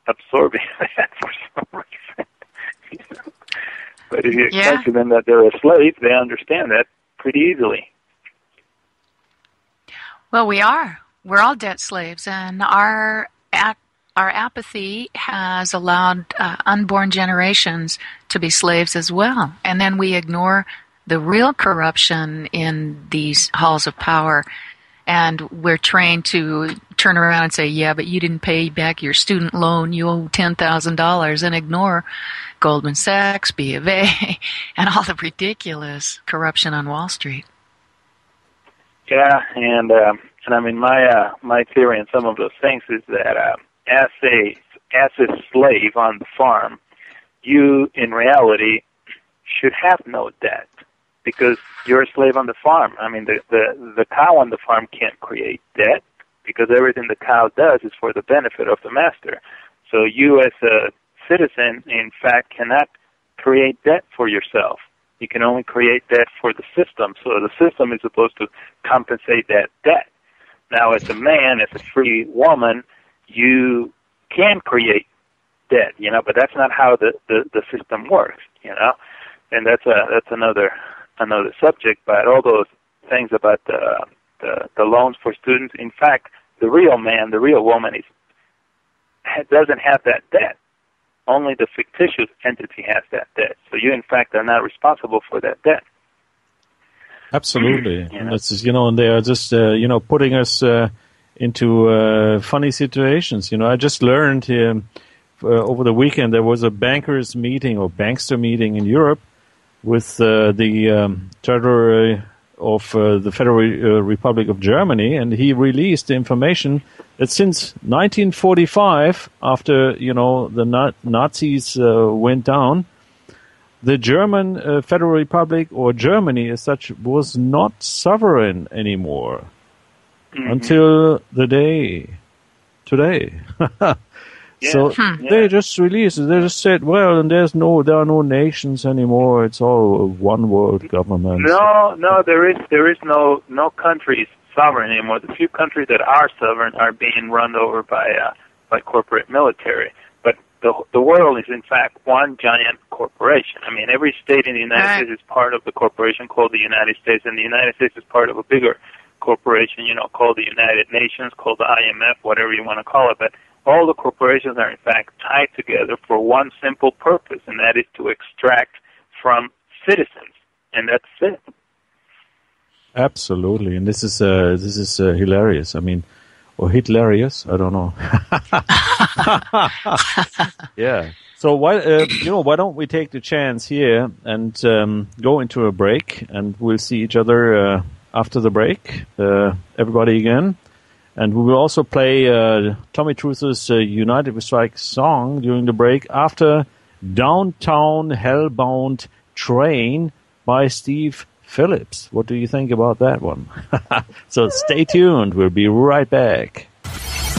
absorbing that for some reason. But if you explain to them that they're a slave, they understand that pretty easily. Well, we are. We're all debt slaves, and our apathy has allowed unborn generations to be slaves as well. And then we ignore the real corruption in these halls of power. And we're trained to turn around and say, yeah, but you didn't pay back your student loan, you owe $10,000, and ignore Goldman Sachs, B of A, and all the ridiculous corruption on Wall Street. Yeah, and And I mean, my theory on some of those things is that as a slave on the farm, you in reality should have no debt because you're a slave on the farm. I mean, the cow on the farm can't create debt because everything the cow does is for the benefit of the master. So you as a citizen, in fact, cannot create debt for yourself. You can only create debt for the system. So the system is supposed to compensate that debt. Now, as a man, as a free woman, you can create debt, but that's not how the system works, and that's another subject. But all those things about the loans for students, in fact, the real man, the real woman doesn't have that debt. Only the fictitious entity has that debt. So you, in fact, are not responsible for that debt. Absolutely. And that's just, and they are just, putting us into funny situations. I just learned over the weekend there was a bankers meeting or bankster meeting in Europe with the Treasurer of the Federal Republic of Germany, and he released the information that since 1945, after the Nazis went down, the German Federal Republic, or Germany as such, was not sovereign anymore until the day today. So they just released it. They just said, well, and there are no nations anymore. It's all one world government. No, there is no countries sovereign anymore. The few countries that are sovereign are being run over by corporate military. But the world is in fact one giant corporation. I mean, every state in the United States is part of the corporation called the United States, and the United States is part of a bigger corporation, called the United Nations, called the IMF, whatever you want to call it. But all the corporations are in fact tied together for one simple purpose, and that is to extract from citizens, and that's it. Absolutely, and this is hilarious. I mean, or hilarious? I don't know. Yeah. So why don't we take the chance here and go into a break, and we'll see each other after the break. Everybody again. And we will also play Tommy Truth's United We Strike song during the break after Downtown Hellbound Train by Steve Phillips. What do you think about that one? So stay tuned. We'll be right back.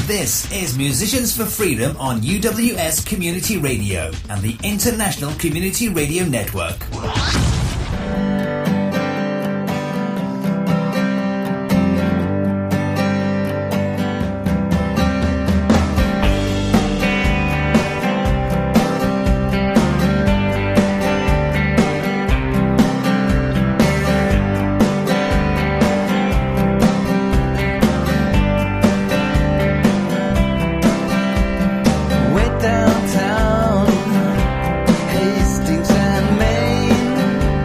This is Musicians for Freedom on UWS Community Radio and the International Community Radio Network. Way downtown, Hastings and Maine.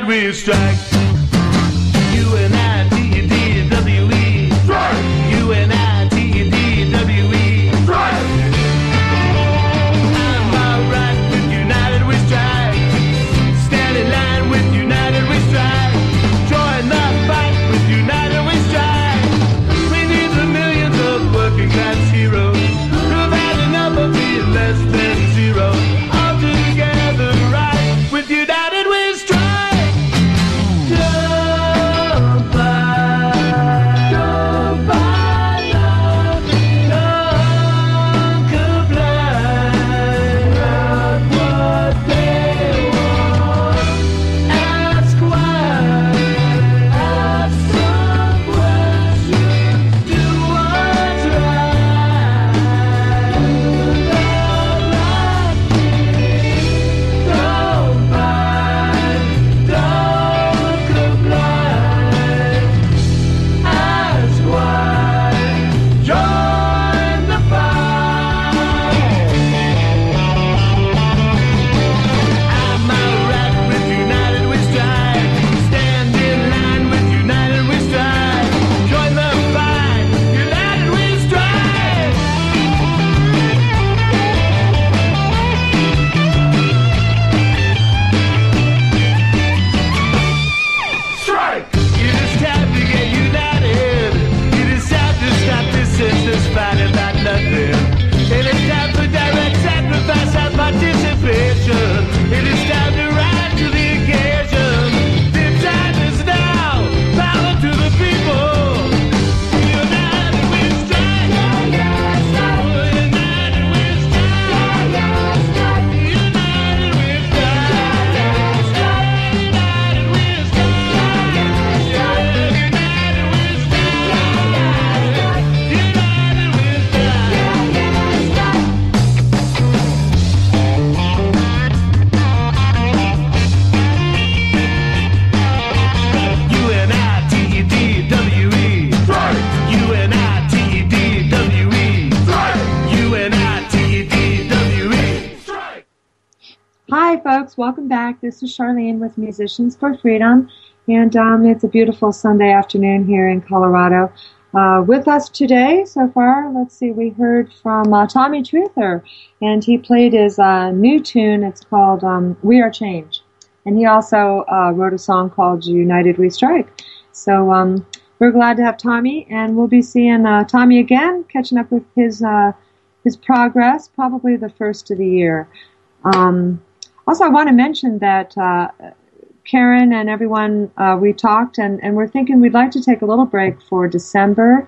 United we strike. U-N-I-T-E-D-W-E. Strike. U-N-I-T-E-D-W-E. Strike. I'm alright with United we strike. Stand in line with United we strike. Join the fight with United we strike. We need the millions of working class heroes who've had enough of being less than zero. All together right with United we strike. Don't buy, don't buy, don't comply. Not what they want. Ask why. Ask some questions. Do what's right. Don't buy, don't comply. Ask why. Join the fight. I'm alright with United we strike. Stand in line with United we strike. Join the fight. United we strike. Strike! It is time to get united. It is time to stop this senseless fight about nothing. It is time for direct sacrifice and participation. It is time to rise to the occasion. The time is now. Power to the people. United we strike. United we strike. United we strike. United we U-N-I-T-E-D-W-E. U-N-I-T-E-D-W-E. U-N-I-T-E-D-W-E. Hi, folks. Welcome back. This is Sharlene with Musicians for Freedom, and it's a beautiful Sunday afternoon here in Colorado. With us today, so far, let's see, we heard from Tommy Truther, and he played his new tune. It's called We Are Change, and he also wrote a song called United We Strike. So we're glad to have Tommy, and we'll be seeing Tommy again, catching up with his progress, probably the first of the year. Also, I want to mention that Karen and everyone, we talked, and we're thinking we'd like to take a little break for December.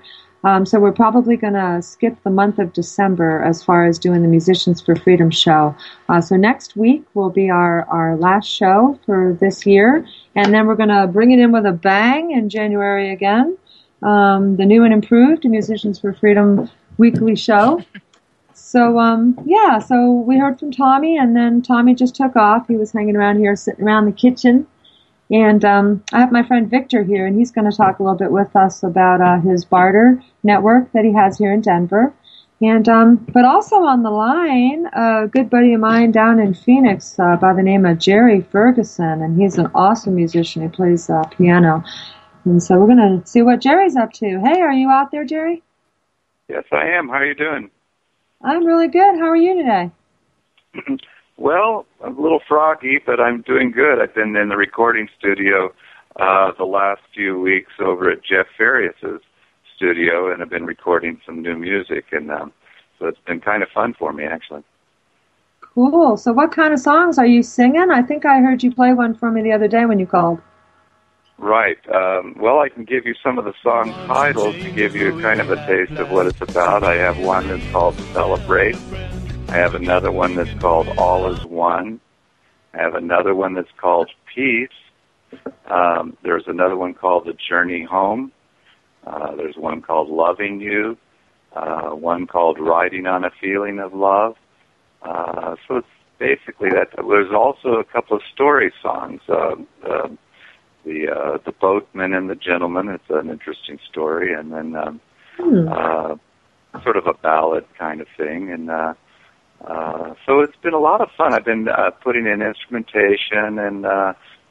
So we're probably going to skip the month of December as far as doing the Musicians for Freedom show. So next week will be our last show for this year, and then we're going to bring it in with a bang in January again. The new and improved Musicians for Freedom weekly show. So, so we heard from Tommy, and then Tommy just took off. He was hanging around here, sitting around the kitchen. And I have my friend Victor here, and he's going to talk a little bit with us about his barter network that he has here in Denver. And but also on the line, a good buddy of mine down in Phoenix by the name of Jerry Ferguson, and he's an awesome musician. He plays piano. And so we're going to see what Jerry's up to. Hey, are you out there, Jerry? Yes, I am. How are you doing? I'm really good. How are you today? Well, I'm a little froggy, but I'm doing good. I've been in the recording studio the last few weeks over at Jeff Farias's studio, and I've been recording some new music, and so it's been kind of fun for me, actually. Cool. So what kind of songs are you singing? I think I heard you play one for me the other day when you called. Right. Well, I can give you some of the song titles to give you kind of a taste of what it's about. I have one that's called Celebrate. I have another one that's called All Is One. I have another one that's called Peace. There's another one called The Journey Home. There's one called Loving You. One called Riding on a Feeling of Love. So it's basically that. There's also a couple of story songs. The Boatman and the Gentleman. It's an interesting story, and then sort of a ballad kind of thing. And so it's been a lot of fun. I've been putting in instrumentation and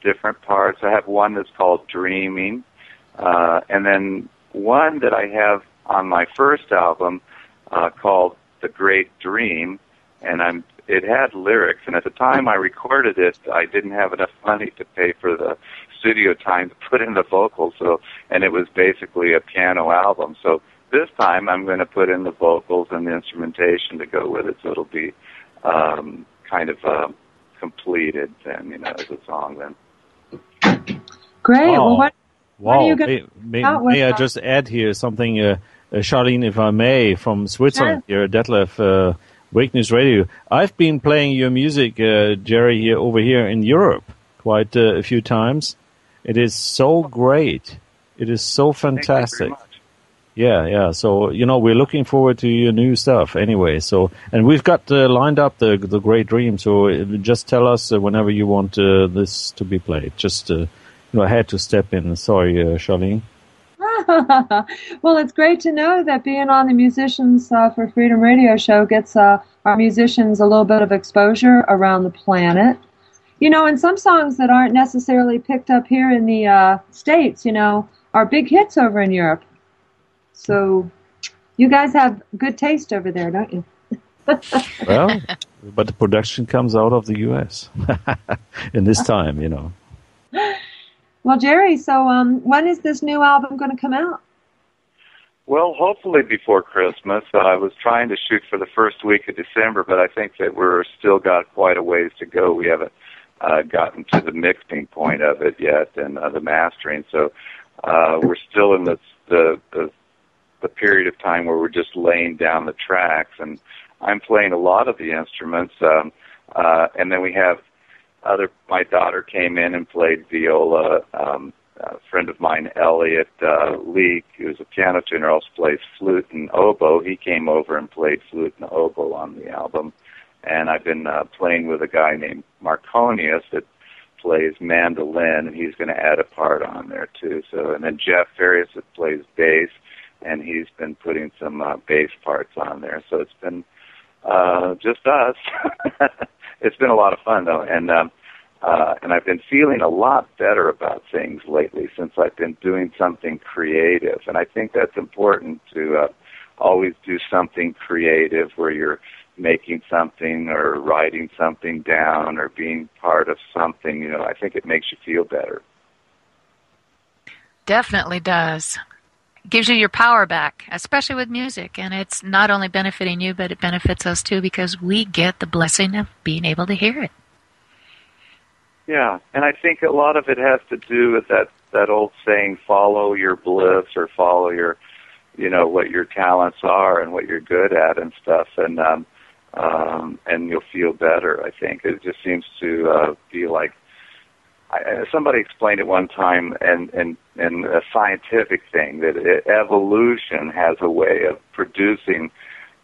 different parts. I have one that's called Dreaming, and then one that I have on my first album called The Great Dream, and it had lyrics, and at the time I recorded it, I didn't have enough money to pay for the studio time to put in the vocals, and it was basically a piano album. So this time I'm going to put in the vocals and the instrumentation to go with it, so it'll be kind of completed then, as a song then. Great. Wow. Well, what are you going may I just add here something, Sharlene, if I may, from Switzerland, here, Detlev, Wake News Radio. I've been playing your music, Jerry, over here in Europe quite a few times. It is so great. It is so fantastic. Yeah. So, we're looking forward to your new stuff anyway. So, and we've got lined up the Great Dream. So just tell us whenever you want this to be played. Just, I had to step in. Sorry, Sharlene. Well, it's great to know that being on the Musicians for Freedom radio show gets our musicians a little bit of exposure around the planet. And some songs that aren't necessarily picked up here in the States, are big hits over in Europe. So you guys have good taste over there, don't you? Well, but the production comes out of the U.S. in this time, Well, Jerry, so when is this new album going to come out? Well, hopefully before Christmas. I was trying to shoot for the first week of December, but I think that we're still got quite a ways to go. We haven't gotten to the mixing point of it yet and the mastering. So we're still in the period of time where we're just laying down the tracks, and I'm playing a lot of the instruments, and then we have my daughter came in and played viola. A friend of mine, Elliot Leake, who's a piano tuner, also plays flute and oboe. He came over and played flute and oboe on the album. And I've been playing with a guy named Marconius that plays mandolin, and he's going to add a part on there too. So, and then Jeff Farias that plays bass, and he's been putting some bass parts on there. So it's been just us. It's been a lot of fun though, and I've been feeling a lot better about things lately since I've been doing something creative, and I think that's important to always do something creative where you're making something or writing something down or being part of something. I think it makes you feel better. Definitely does. It gives you your power back, especially with music, and it's not only benefiting you, but it benefits us too because we get the blessing of being able to hear it. Yeah, and I think a lot of it has to do with that old saying, follow your bliss or follow your, what your talents are and what you're good at and stuff, and you'll feel better, I think. It just seems to be like, somebody explained it one time, and a scientific thing, that evolution has a way of producing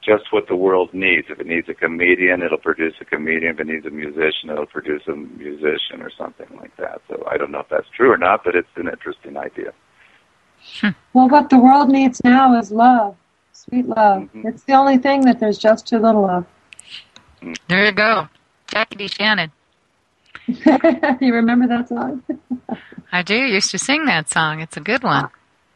just what the world needs. If it needs a comedian, it'll produce a comedian. If it needs a musician, it'll produce a musician or something like that. So I don't know if that's true or not, but it's an interesting idea. Well, what the world needs now is love, sweet love. Mm-hmm. It's the only thing that there's just too little of. There you go. Jackie D. Shannon. You remember that song? I do. Used to sing that song. It's a good one.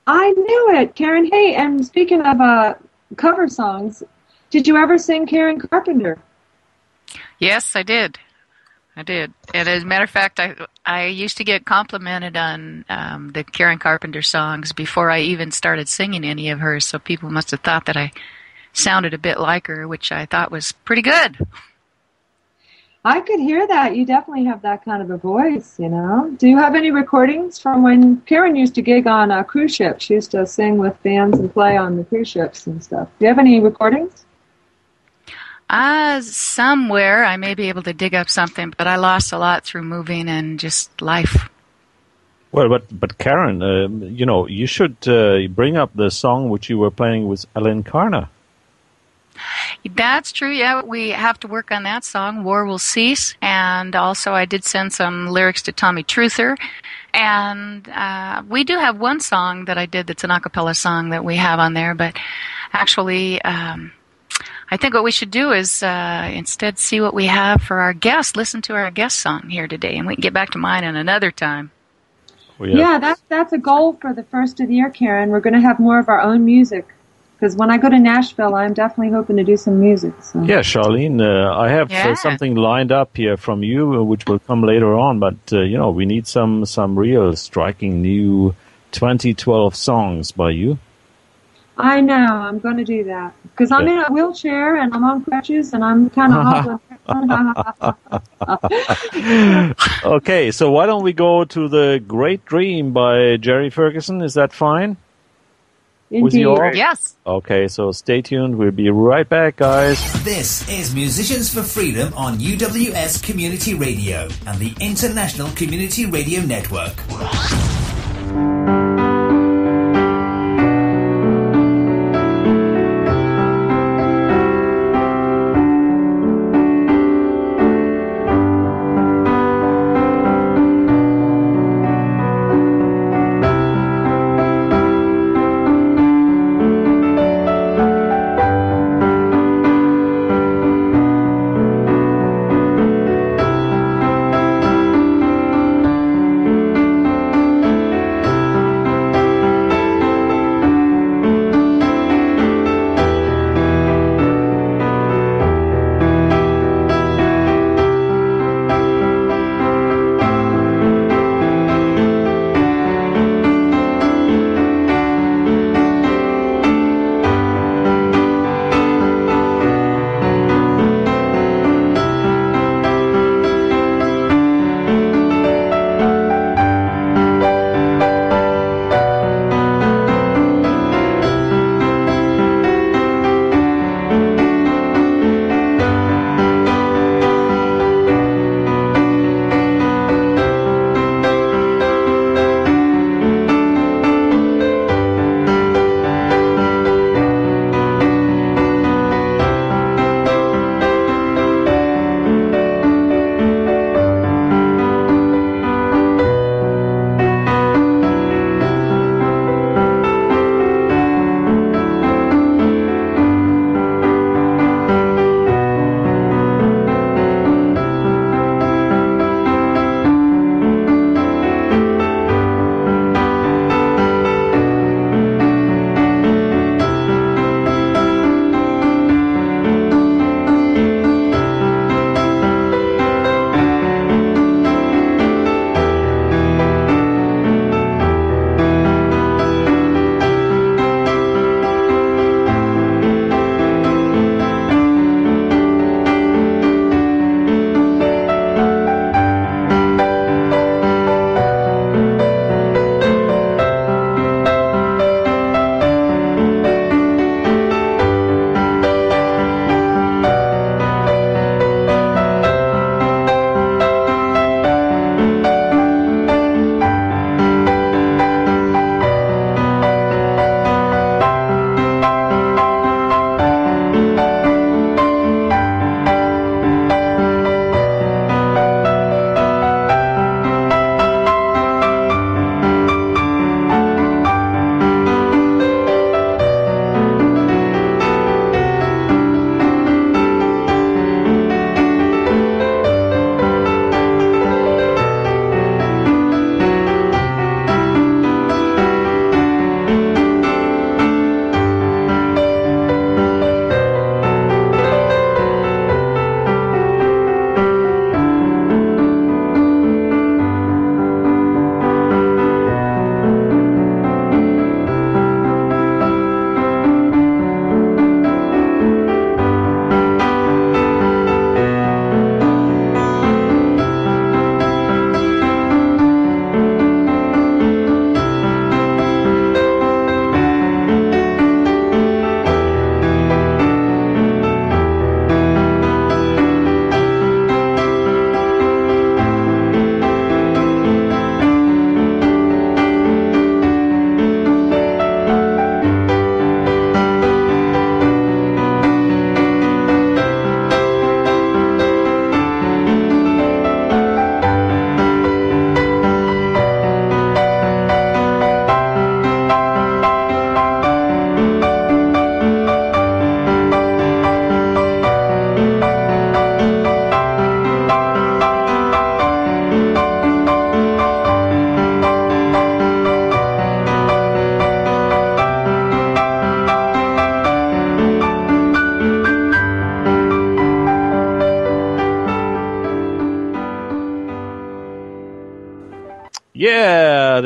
I knew it, Karen. Hey, and speaking of cover songs, did you ever sing Karen Carpenter? Yes, I did. And as a matter of fact, I used to get complimented on the Karen Carpenter songs before I even started singing any of hers, so people must have thought that I sounded a bit like her, which I thought was pretty good. I could hear that. You definitely have that kind of a voice, Do you have any recordings from when Karen used to gig on a cruise ship? She used to sing with bands and play on the cruise ships and stuff. Do you have any recordings? Somewhere. I may be able to dig up something, but I lost a lot through moving and just life. Well, but Karen, you should bring up the song which you were playing with Ellen Carter. That's true, yeah. We have to work on that song, War Will Cease. And also I did send some lyrics to Tommy Truther. And we do have one song that I did that's an a cappella song that we have on there. But actually, I think what we should do is instead see what we have for our guest. Listen to our guest song here today, and we can get back to mine in another time. Yeah, that's a goal for the first of the year, Karen. We're going to have more of our own music. Because when I go to Nashville, I'm definitely hoping to do some music. So. Yeah, Charlene, I have something lined up here from you, which will come later on. But we need some real striking new 2012 songs by you. I know. I'm going to do that because I'm in a wheelchair and I'm on crutches and I'm kind of hobbling. Okay, so why don't we go to The Great Dream by Jerry Ferguson? Is that fine? Indeed. Yes. Okay, so stay tuned. We'll be right back, guys. This is Musicians for Freedom on UWS Community Radio and the International Community Radio Network.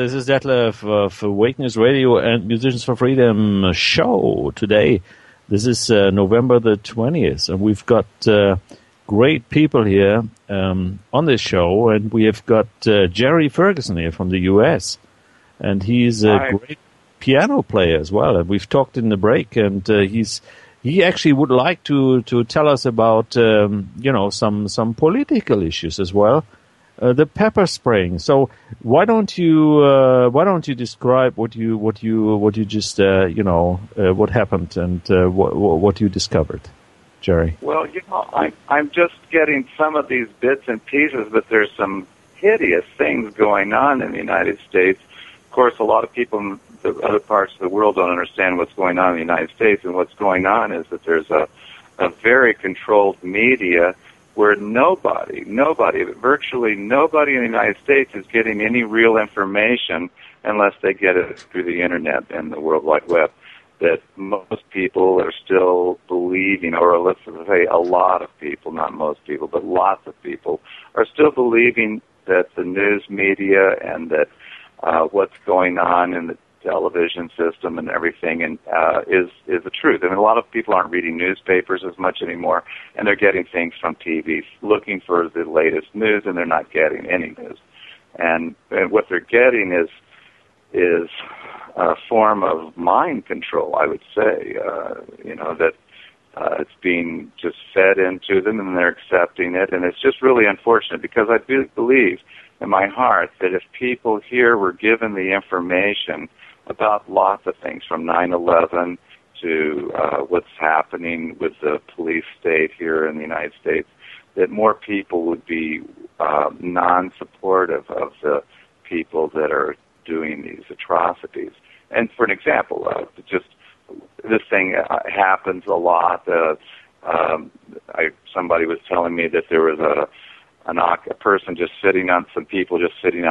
this is Detlev of Wake News Radio and Musicians for Freedom show today. This is November the 20th, and we've got great people here on this show, and we have got Jerry Ferguson here from the U.S., and he's a great piano player as well. And we've talked in the break, and he actually would like to tell us about some political issues as well. The pepper spraying. So why don't you describe what you just what happened and what you discovered, Jerry? Well, I'm just getting some of these bits and pieces, but there's some hideous things going on in the United States. Of course, a lot of people in the other parts of the world don't understand what's going on in the United States, and what's going on is that there's a very controlled media where virtually nobody in the United States is getting any real information unless they get it through the Internet and the World Wide Web. That most people are still believing, or let's say a lot of people, not most people, but lots of people, are still believing that the news media and that what's going on in the television system and everything is the truth. I mean, a lot of people aren't reading newspapers as much anymore, and they're getting things from TV, looking for the latest news, and they're not getting any news. And what they're getting is a form of mind control, I would say, that it's being just fed into them, and they're accepting it, and it's just really unfortunate, because I do believe in my heart that if people here were given the information about lots of things, from 9/11 to what's happening with the police state here in the United States, that more people would be non-supportive of the people that are doing these atrocities. And for an example, just this thing happens a lot. Somebody was telling me that there was a person just sitting on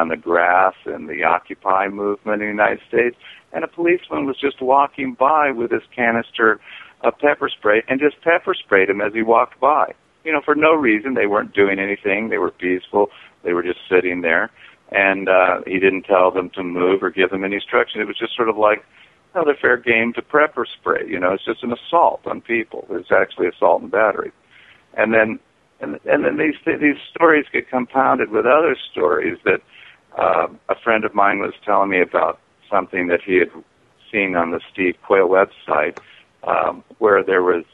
the grass in the Occupy movement in the United States, and a policeman was just walking by with his canister of pepper spray and just pepper sprayed him as he walked by. For no reason. They weren't doing anything. They were peaceful. They were just sitting there, and he didn't tell them to move or give them any instruction. It was just sort of like, they're fair game to pepper spray. It's just an assault on people. It's actually assault and battery. And then these stories get compounded with other stories that a friend of mine was telling me about something that he had seen on the Steve Quayle website, where there was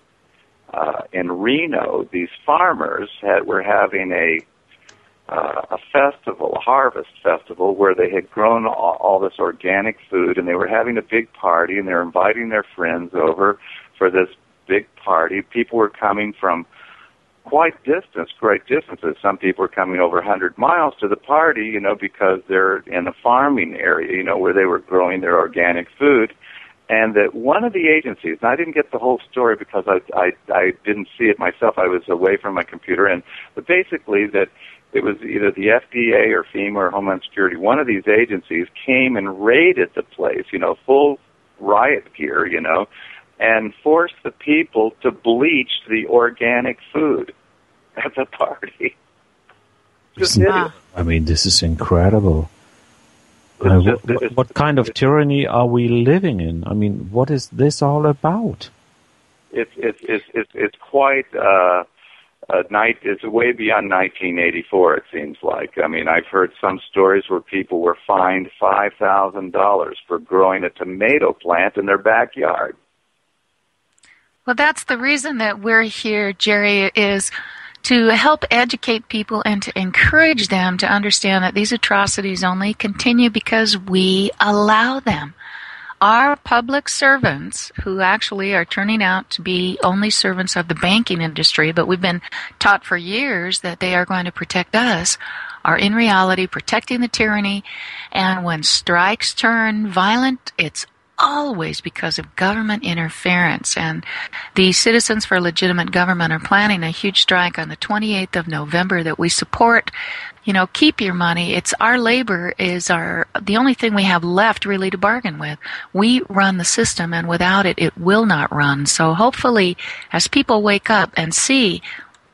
in Reno, these farmers were having a festival, a harvest festival, where they had grown all this organic food, and they were having a big party, and they were inviting their friends over for this big party. People were coming from great distances. Some people were coming over 100 miles to the party, because they're in a farming area, where they were growing their organic food. And that one of the agencies, and I didn't get the whole story because I didn't see it myself. I was away from my computer. But basically that it was either the FDA or FEMA or Homeland Security. One of these agencies came and raided the place, full riot gear, and forced the people to bleach the organic food at the party. I mean, this is incredible. What kind of tyranny are we living in? I mean, what is this all about? It's quite it's way beyond 1984. It seems like. I mean, I've heard some stories where people were fined $5,000 for growing a tomato plant in their backyard. Well, that's the reason that we're here, Jerry, is to help educate people and to encourage them to understand that these atrocities only continue because we allow them. Our public servants, who actually are turning out to be only servants of the banking industry, but we've been taught for years that they are going to protect us, are in reality protecting the tyranny. And when strikes turn violent, it's always because of government interference. And the Citizens for Legitimate Government are planning a huge strike on the 28th of November that we support. Keep your money. It's our labor is the only thing we have left really to bargain with. We run the system, and without it, it will not run. So hopefully, as people wake up and see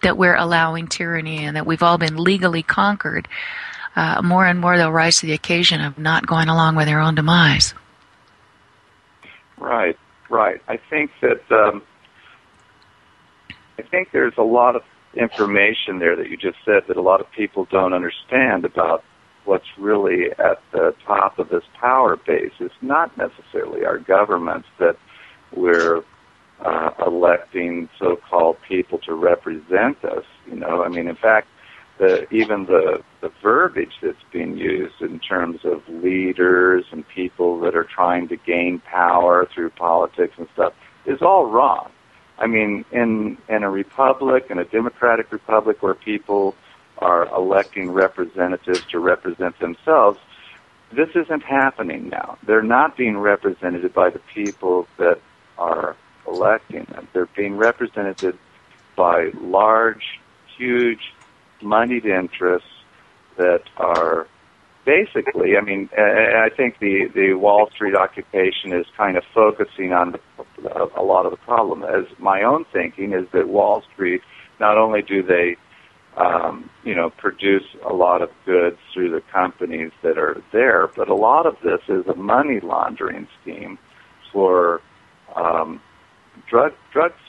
that we're allowing tyranny and that we've all been legally conquered, more and more they'll rise to the occasion of not going along with their own demise. Right. I think that there's a lot of information there that you just said that a lot of people don't understand about what's really at the top of this power base. It's not necessarily our governments that we're electing so-called people to represent us. I mean, in fact, even the verbiage that's being used in terms of leaders and people that are trying to gain power through politics and stuff is all wrong. I mean, in a republic, in a democratic republic where people are electing representatives to represent themselves, this isn't happening now. They're not being represented by the people that are electing them. They're being represented by large, huge, moneyed interests that are basically, I mean, I think the Wall Street occupation is kind of focusing on a lot of the problem. As my own thinking is that Wall Street, not only do they, produce a lot of goods through the companies that are there, but a lot of this is a money laundering scheme for drug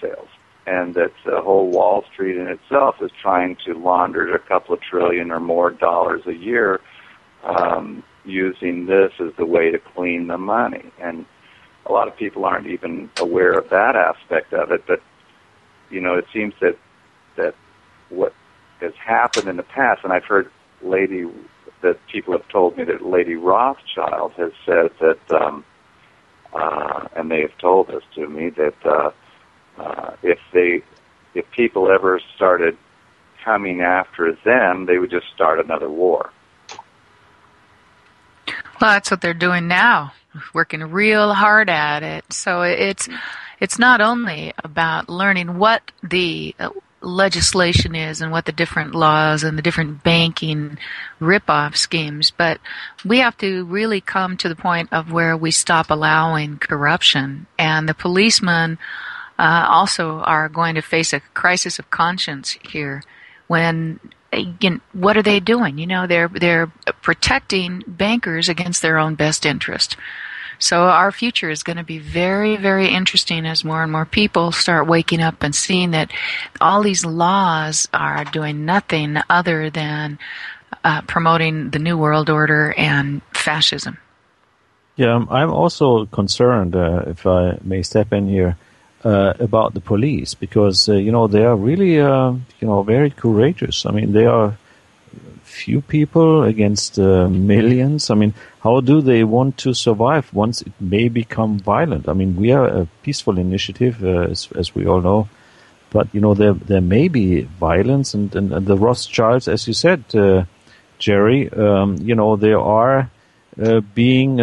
sales. And that the whole Wall Street in itself is trying to launder a couple of trillion or more dollars a year using this as the way to clean the money. And a lot of people aren't even aware of that aspect of it. But, it seems that what has happened in the past, and I've heard that people have told me that Lady Rothschild has said that, and they have told this to me, that if people ever started coming after them, they would just start another war. Well, that's what they're doing now, working real hard at it. So it's not only about learning what the legislation is and what the different laws and the different banking rip-off schemes, but we have to really come to the point of where we stop allowing corruption. And the policemen also are going to face a crisis of conscience here. When, again, what are they doing? They're protecting bankers against their own best interest. So our future is going to be very, very interesting as more and more people start waking up and seeing that all these laws are doing nothing other than promoting the New World Order and fascism. Yeah, I'm also concerned, if I may step in here, about the police, because they are really very courageous. I mean, they are few people against millions. I mean, how do they want to survive once it may become violent? I mean, we are a peaceful initiative, as we all know, but there may be violence, and the Rothschilds, as you said, Jerry, they are being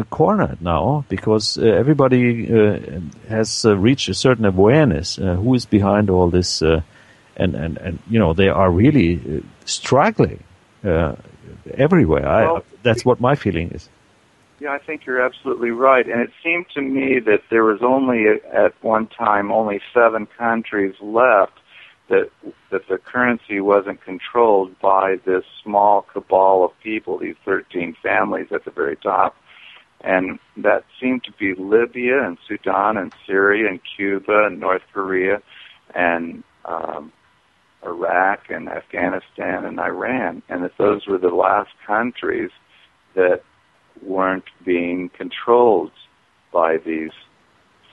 cornered now, because everybody has reached a certain awareness who is behind all this, and they are really struggling everywhere. That's what my feeling is. Yeah, I think you're absolutely right. And it seemed to me that there was at one time, only 7 countries left that the currency wasn't controlled by this small cabal of people, these 13 families at the very top. And that seemed to be Libya and Sudan and Syria and Cuba and North Korea and Iraq and Afghanistan and Iran. And that those were the last countries that weren't being controlled by these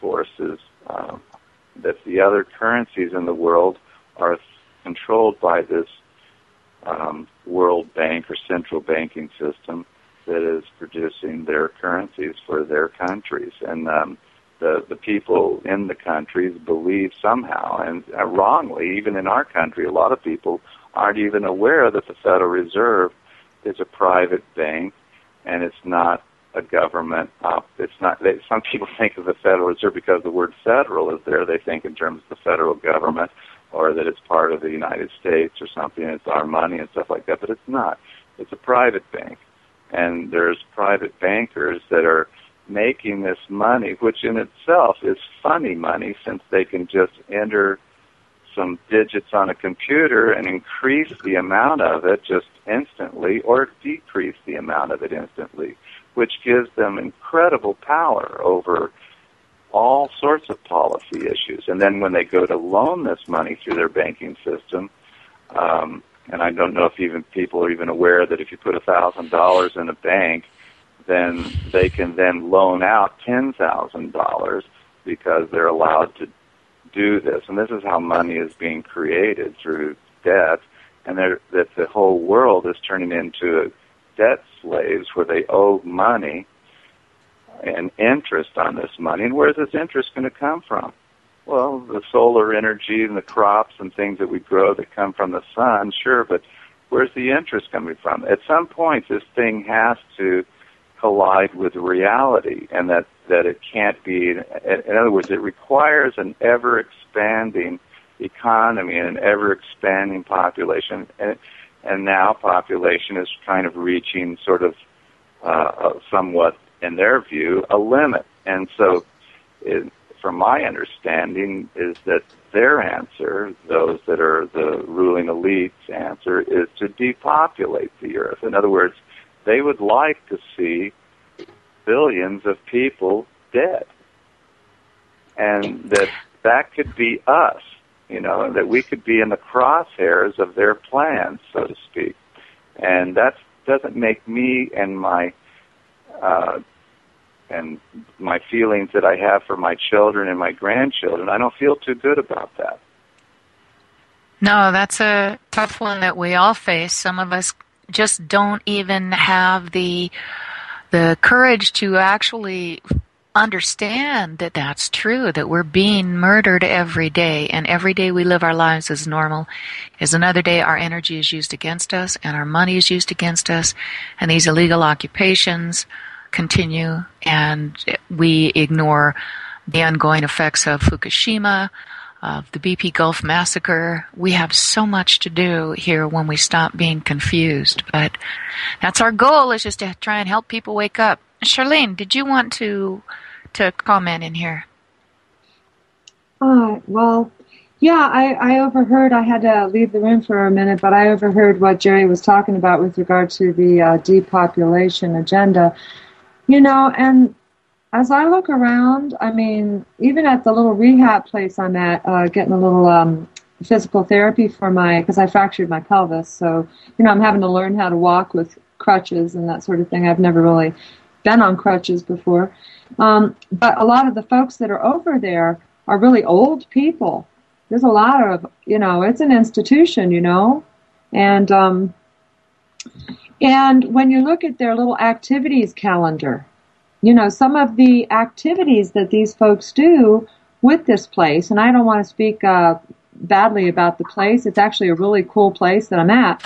forces, that the other currencies in the world are controlled by this World Bank or central banking system that is producing their currencies for their countries. And the people in the countries believe somehow, and wrongly, even in our country, a lot of people aren't even aware that the Federal Reserve is a private bank and it's not a government. Some people think of the Federal Reserve because the word federal is there. They think in terms of the federal government, or that it's part of the United States or something, it's our money and stuff like that, but it's not. It's a private bank. And there's private bankers that are making this money, which in itself is funny money, since they can just enter some digits on a computer and increase the amount of it just instantly or decrease the amount of it instantly, which gives them incredible power over all sorts of policy issues. And then when they go to loan this money through their banking system, and I don't know if even people are even aware that if you put $1,000 in a bank, then they can then loan out $10,000 because they're allowed to do this. And this is how money is being created, through debt, and that the whole world is turning into debt slaves where they owe money and interest on this money. And where's this interest going to come from? Well, the solar energy and the crops and things that we grow that come from the sun, sure, but where's the interest coming from? At some point, this thing has to collide with reality, and that it can't be. In other words, it requires an ever-expanding economy and an ever-expanding population, and now population is kind of reaching sort of somewhat, in their view, a limit. And so, from my understanding, is that their answer, those that are the ruling elite's answer, is to depopulate the earth. In other words, they would like to see billions of people dead. And that could be us, that we could be in the crosshairs of their plans, so to speak. And that doesn't make me and my feelings that I have for my children and my grandchildren, I don't feel too good about that. No, that's a tough one that we all face. Some of us just don't even have the courage to actually understand that that's true, that we're being murdered every day, and every day we live our lives as normal is another day our energy is used against us and our money is used against us, and these illegal occupations continue, and we ignore the ongoing effects of Fukushima, of the BP Gulf massacre. We have so much to do here when we stop being confused, but that's our goal, is just to try and help people wake up. Sharlene, did you want to comment in here? Well, yeah, I overheard, I had to leave the room for a minute, but I overheard what Jerry was talking about with regard to the depopulation agenda. And as I look around, I mean, even at the little rehab place I'm at, getting a little physical therapy because I fractured my pelvis. So, I'm having to learn how to walk with crutches and that sort of thing. I've never really been on crutches before. But a lot of the folks that are over there are really old people. There's a lot of, it's an institution, And when you look at their little activities calendar, some of the activities that these folks do with this place, and I don't want to speak badly about the place. It's actually a really cool place that I'm at.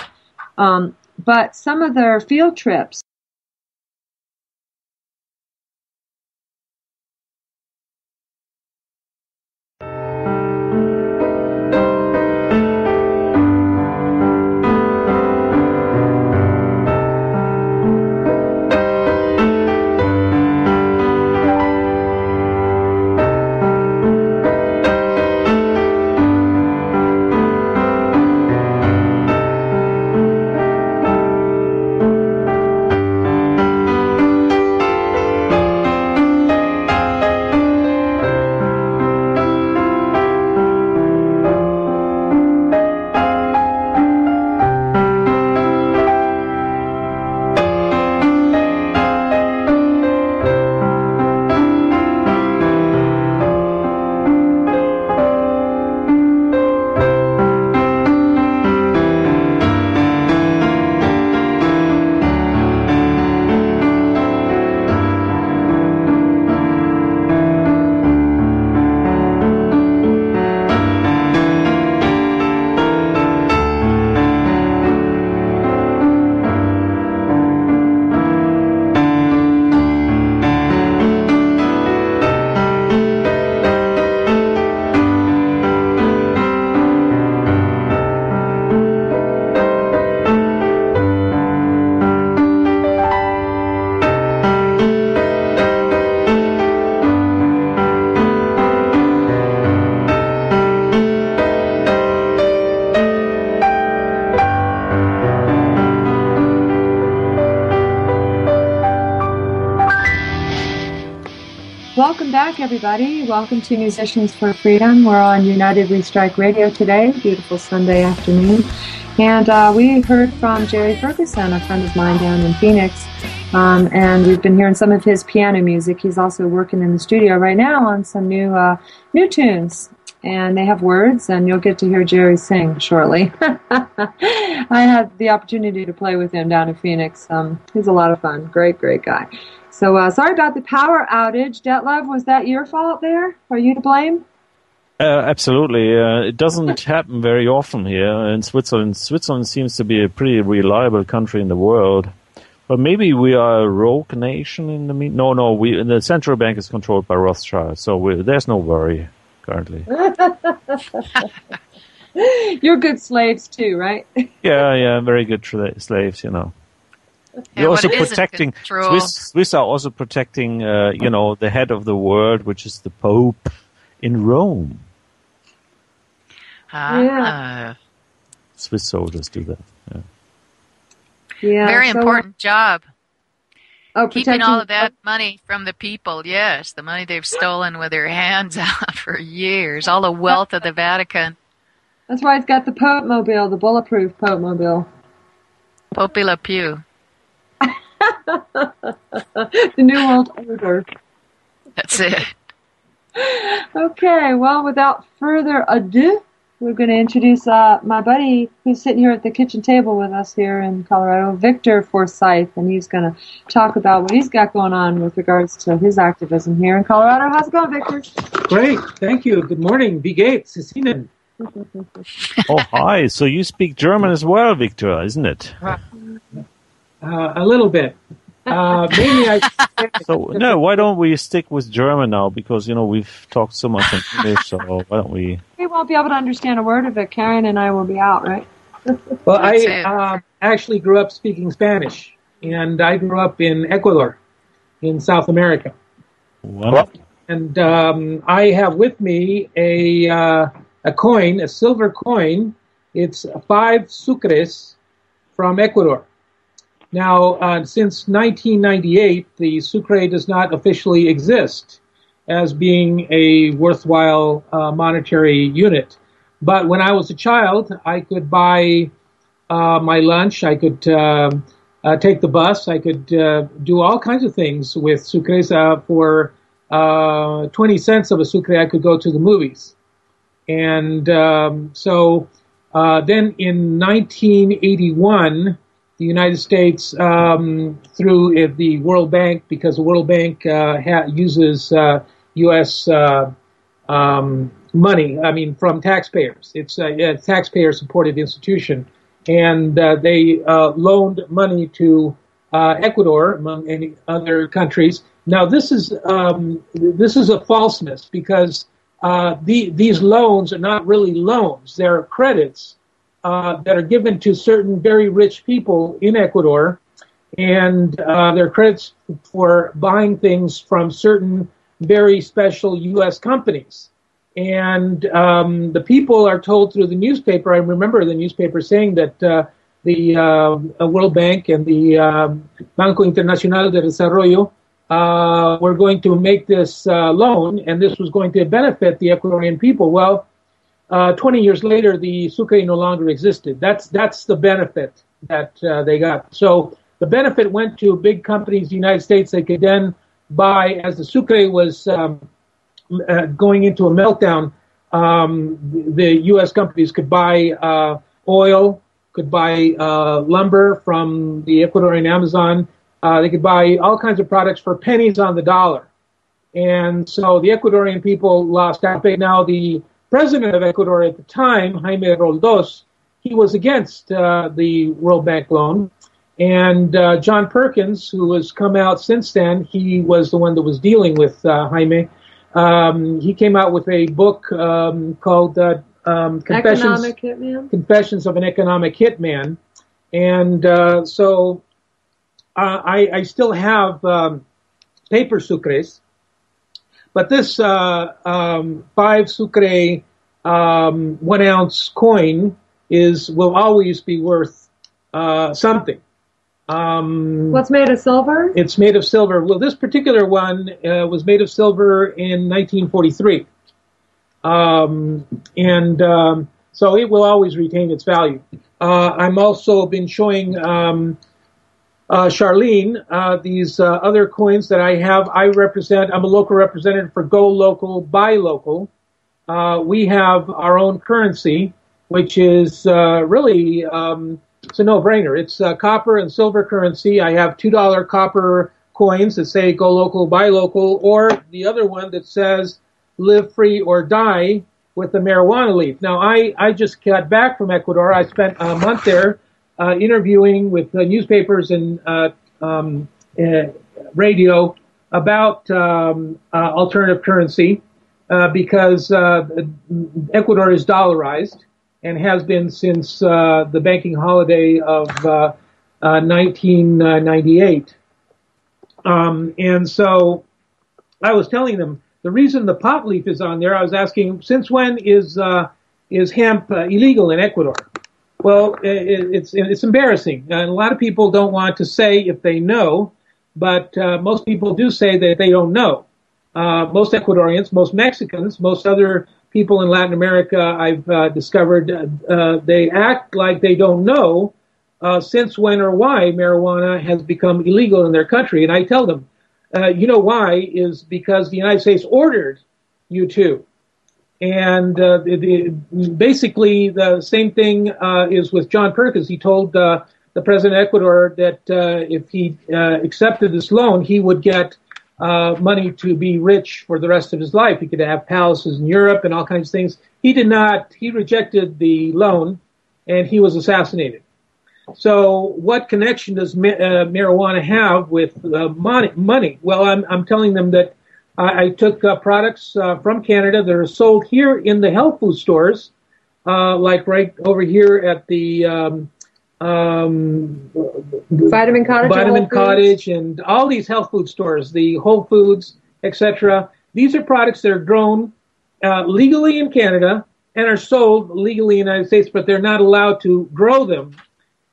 But some of their field trips, Welcome back, everybody. Welcome to Musicians for Freedom. We're on United We Strike Radio today, beautiful Sunday afternoon. And we heard from Jerry Ferguson, a friend of mine down in Phoenix. And we've been hearing some of his piano music. He's also working in the studio right now on some new tunes. And they have words, and you'll get to hear Jerry sing shortly. I had the opportunity to play with him down in Phoenix. He's a lot of fun. Great, great guy. So sorry about the power outage. Detlev, was that your fault there? Are you to blame? Absolutely. It doesn't happen very often here in Switzerland. Switzerland seems to be a pretty reliable country in the world. But maybe we are a rogue nation in the No, the central bank is controlled by Rothschild, so there's no worry currently. You're good slaves too, right? Yeah, very good slaves, you know. Yeah, We're also what isn't protecting control? Swiss are also protecting, the head of the world, which is the Pope in Rome. Yeah. Swiss soldiers do that. Yeah. Yeah. Very important job. Keeping protecting all of that money from the people, yes. The money they've stolen with their hands out for years. All the wealth of the Vatican. That's why it's got the Pope Mobile, the bulletproof Pope Mobile. Popey Le Pew. The New World Order. That's it. Okay, well, without further ado, we're going to introduce my buddy who's sitting here at the kitchen table with us here in Colorado, Victor Forsyth, and he's going to talk about what he's got going on with regards to his activism here in Colorado. How's it going, Victor? Great, thank you. Good morning. Wie geht's? Ist Ihnen? Oh, hi. So you speak German as well, Victor, isn't it? A little bit. Mainly I... why don't we stick with German now? Because, we've talked so much in English, so why don't we... We won't be able to understand a word of it. Karen and I will be out, right? Well, I actually grew up speaking Spanish, and I grew up in Ecuador, in South America. Wow. And I have with me a coin, a silver coin. It's 5 sucres from Ecuador. Now, since 1998, the sucre does not officially exist as being a worthwhile monetary unit. But when I was a child, I could buy my lunch, I could take the bus, I could do all kinds of things with sucres. For 20 cents of a sucre, I could go to the movies. And so then in 1981, the United States, through the World Bank, because the World Bank uses U.S. money, from taxpayers. It's a taxpayer-supported institution. And they loaned money to Ecuador, among any other countries. Now, this is a falseness, because these loans are not really loans. They're credits that are given to certain very rich people in Ecuador, and they're credits for buying things from certain very special U.S. companies. And the people are told through the newspaper, I remember the newspaper saying that the World Bank and the Banco Internacional de Desarrollo were going to make this loan, and this was going to benefit the Ecuadorian people. Well, 20 years later, the sucre no longer existed. That's the benefit that they got. So the benefit went to big companies in the United States. They could then buy, as the sucre was going into a meltdown, the U.S. companies could buy oil, could buy lumber from the Ecuadorian Amazon. They could buy all kinds of products for pennies on the dollar. And so the Ecuadorian people lost out. Now, the president of Ecuador at the time, Jaime Roldos, he was against the World Bank loan. And John Perkins, who has come out since then, he was the one that was dealing with Jaime. He came out with a book called Confessions of an Economic Hitman. And so I still have paper sucres. But this 5 sucre 1 ounce coin will always be worth something. What's made of silver? It's made of silver. Well, this particular one was made of silver in 1943. So it will always retain its value. I'm also been showing Sharlene these other coins that I have. I'm a local representative for Go Local, Buy Local. We have our own currency, which is really it's a no-brainer. It's copper and silver currency. I have $2 copper coins that say Go Local, Buy Local, or the other one that says Live Free or Die with the marijuana leaf. Now, I just got back from Ecuador. I spent a month there interviewing with newspapers and radio about alternative currency because Ecuador is dollarized and has been since the banking holiday of 1998. And so I was telling them, the reason the pot leaf is on there, I was asking, since when is hemp illegal in Ecuador? Well, it's embarrassing, and a lot of people don't want to say if they know, but most people do say that they don't know. Most Ecuadorians, most Mexicans, most other people in Latin America, I've discovered, they act like they don't know since when or why marijuana has become illegal in their country, and I tell them, you know why is because the United States ordered you to. And basically the same thing is with John Perkins. He told the president of Ecuador that if he accepted this loan, he would get money to be rich for the rest of his life. He could have palaces in Europe and all kinds of things. He did not. He rejected the loan, and he was assassinated. So what connection does marijuana have with money? Well, I'm telling them that I took products from Canada that are sold here in the health food stores, like right over here at the Vitamin Cottage, and all these health food stores, the Whole Foods, etc. These are products that are grown legally in Canada and are sold legally in the United States, but they're not allowed to grow them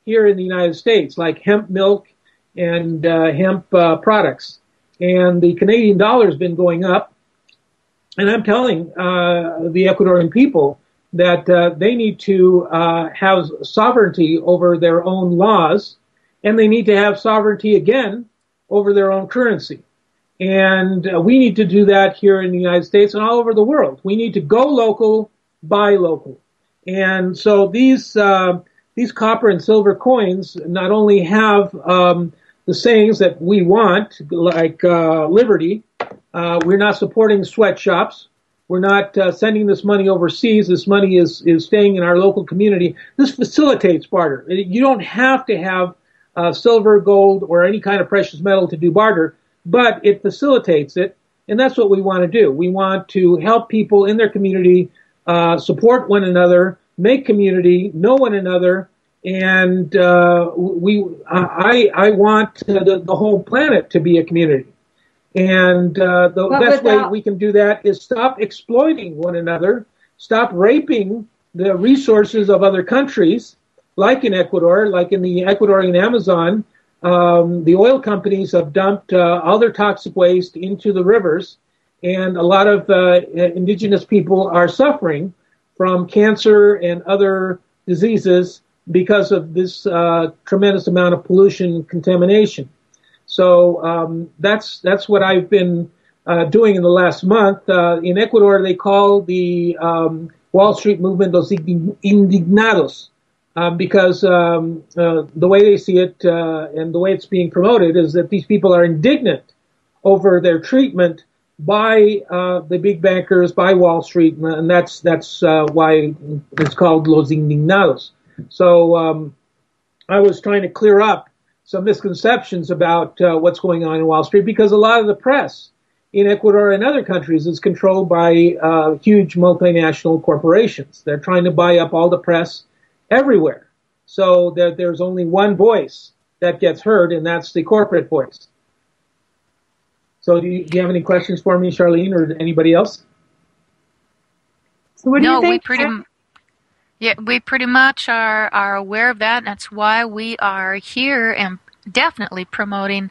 here in the United States, like hemp milk and hemp products. And the Canadian dollar has been going up. And I'm telling the Ecuadorian people that they need to have sovereignty over their own laws, and they need to have sovereignty again over their own currency. And we need to do that here in the United States and all over the world. We need to go local, buy local. And so these copper and silver coins not only have the sayings that we want, like liberty. We're not supporting sweatshops. We're not sending this money overseas. This money is staying in our local community. This facilitates barter. You don't have to have silver, gold, or any kind of precious metal to do barter, but it facilitates it, and that's what we want to do. We want to help people in their community support one another, make community, know one another, and I want the whole planet to be a community. And the best way we can do that is stop exploiting one another, stop raping the resources of other countries, like in Ecuador, like in the Ecuadorian Amazon. The oil companies have dumped all their toxic waste into the rivers, and a lot of indigenous people are suffering from cancer and other diseases because of this tremendous amount of pollution and contamination. So that's what I've been doing in the last month. In Ecuador, they call the Wall Street movement los indignados because the way they see it and the way it's being promoted is that these people are indignant over their treatment by the big bankers, by Wall Street, and that's why it's called los indignados. So I was trying to clear up some misconceptions about what's going on in Wall Street, because a lot of the press in Ecuador and other countries is controlled by huge multinational corporations. They're trying to buy up all the press everywhere, so that there's only one voice that gets heard, and that's the corporate voice. So do you have any questions for me, Sharlene, or anybody else? So what do you think? We pretty much are aware of that. That's why we are here and definitely promoting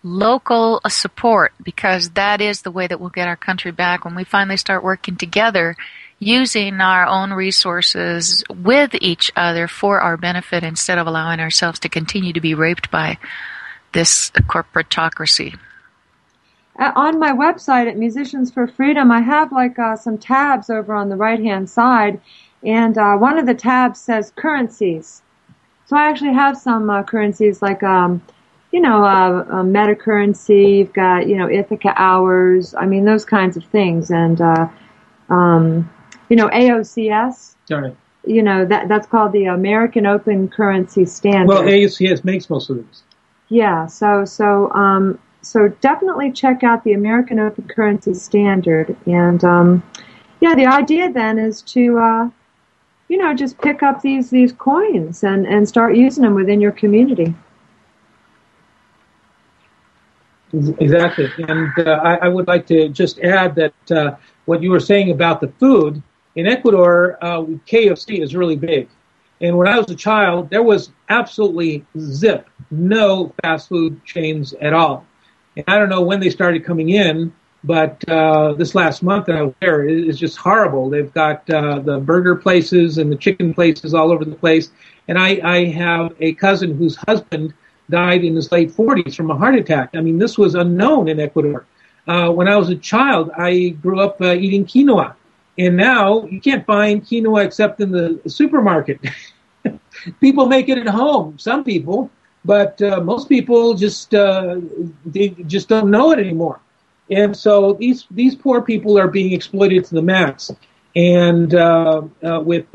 local support, because that is the way that we'll get our country back when we finally start working together, using our own resources with each other for our benefit instead of allowing ourselves to continue to be raped by this corporatocracy. On my website at Musicians for Freedom, I have some tabs over on the right-hand side, and one of the tabs says currencies. So I actually have some currencies like, metacurrency, you've got, Ithaca hours, I mean, those kinds of things, and, AOCS. Right. That's called the American Open Currency Standard. Well, AOCS makes most of these. Yeah, so definitely check out the American Open Currency Standard. And, the idea then is to, just pick up these coins and start using them within your community. Exactly. And I would like to just add that what you were saying about the food, in Ecuador, KFC is really big. And when I was a child, there was absolutely no fast food chains at all. And I don't know when they started coming in, but this last month that I was there, it's just horrible. They've got the burger places and the chicken places all over the place. And I have a cousin whose husband died in his late 40s from a heart attack. I mean, this was unknown in Ecuador. When I was a child, I grew up eating quinoa. And now you can't find quinoa except in the supermarket. People make it at home, some people, but most people just they just don't know it anymore. And so these poor people are being exploited to the max. And with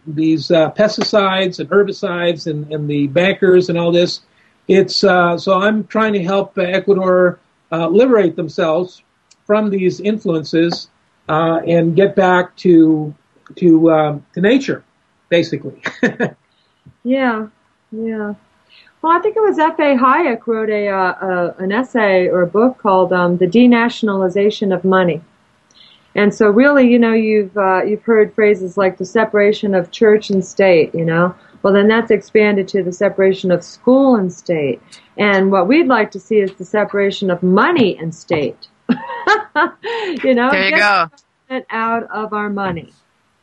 these pesticides and herbicides and the bankers and all this, it's so I'm trying to help Ecuador liberate themselves from these influences and get back to nature, basically. Yeah. Well, I think it was F.A. Hayek wrote an essay or a book called "The Denationalization of Money," and so really, you've heard phrases like the separation of church and state. Well, then that's expanded to the separation of school and state, and what we'd like to see is the separation of money and state. There you go. Get out of our money,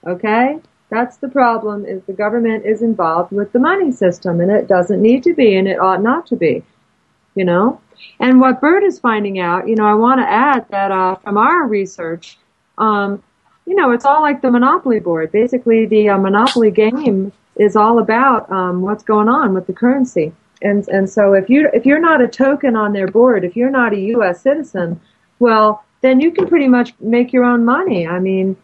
okay? That's the problem, is the government is involved with the money system, and it doesn't need to be, and it ought not to be, And what Burt is finding out, I want to add that from our research, it's all like the Monopoly board. Basically, the Monopoly game is all about what's going on with the currency. And so if you're not a token on their board, if you're not a U.S. citizen, well, then you can pretty much make your own money. I mean,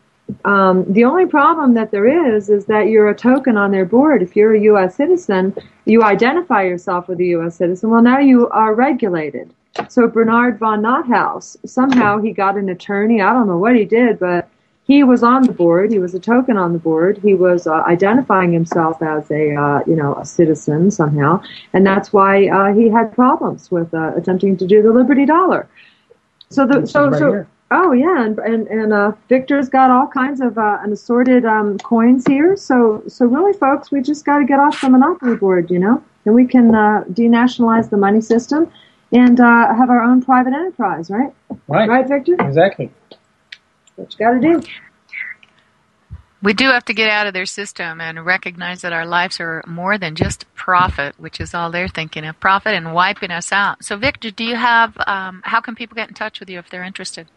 the only problem that there is that you're a token on their board. If you're a U.S. citizen, you identify yourself with a U.S. citizen. Well, now you are regulated. So Bernard von Nothaus, somehow he got an attorney. I don't know what he did, but he was on the board. He was a token on the board. He was identifying himself as a citizen somehow, and that's why he had problems with attempting to do the Liberty Dollar. Oh yeah, and Victor's got all kinds of an assorted coins here. So really, folks, we just got to get off the Monopoly board, and we can denationalize the money system and have our own private enterprise, right? Right, Victor? Exactly. What you got to do. We do have to get out of their system and recognize that our lives are more than just profit, which is all they're thinking of, profit and wiping us out. So, Victor, do you have, how can people get in touch with you if they're interested?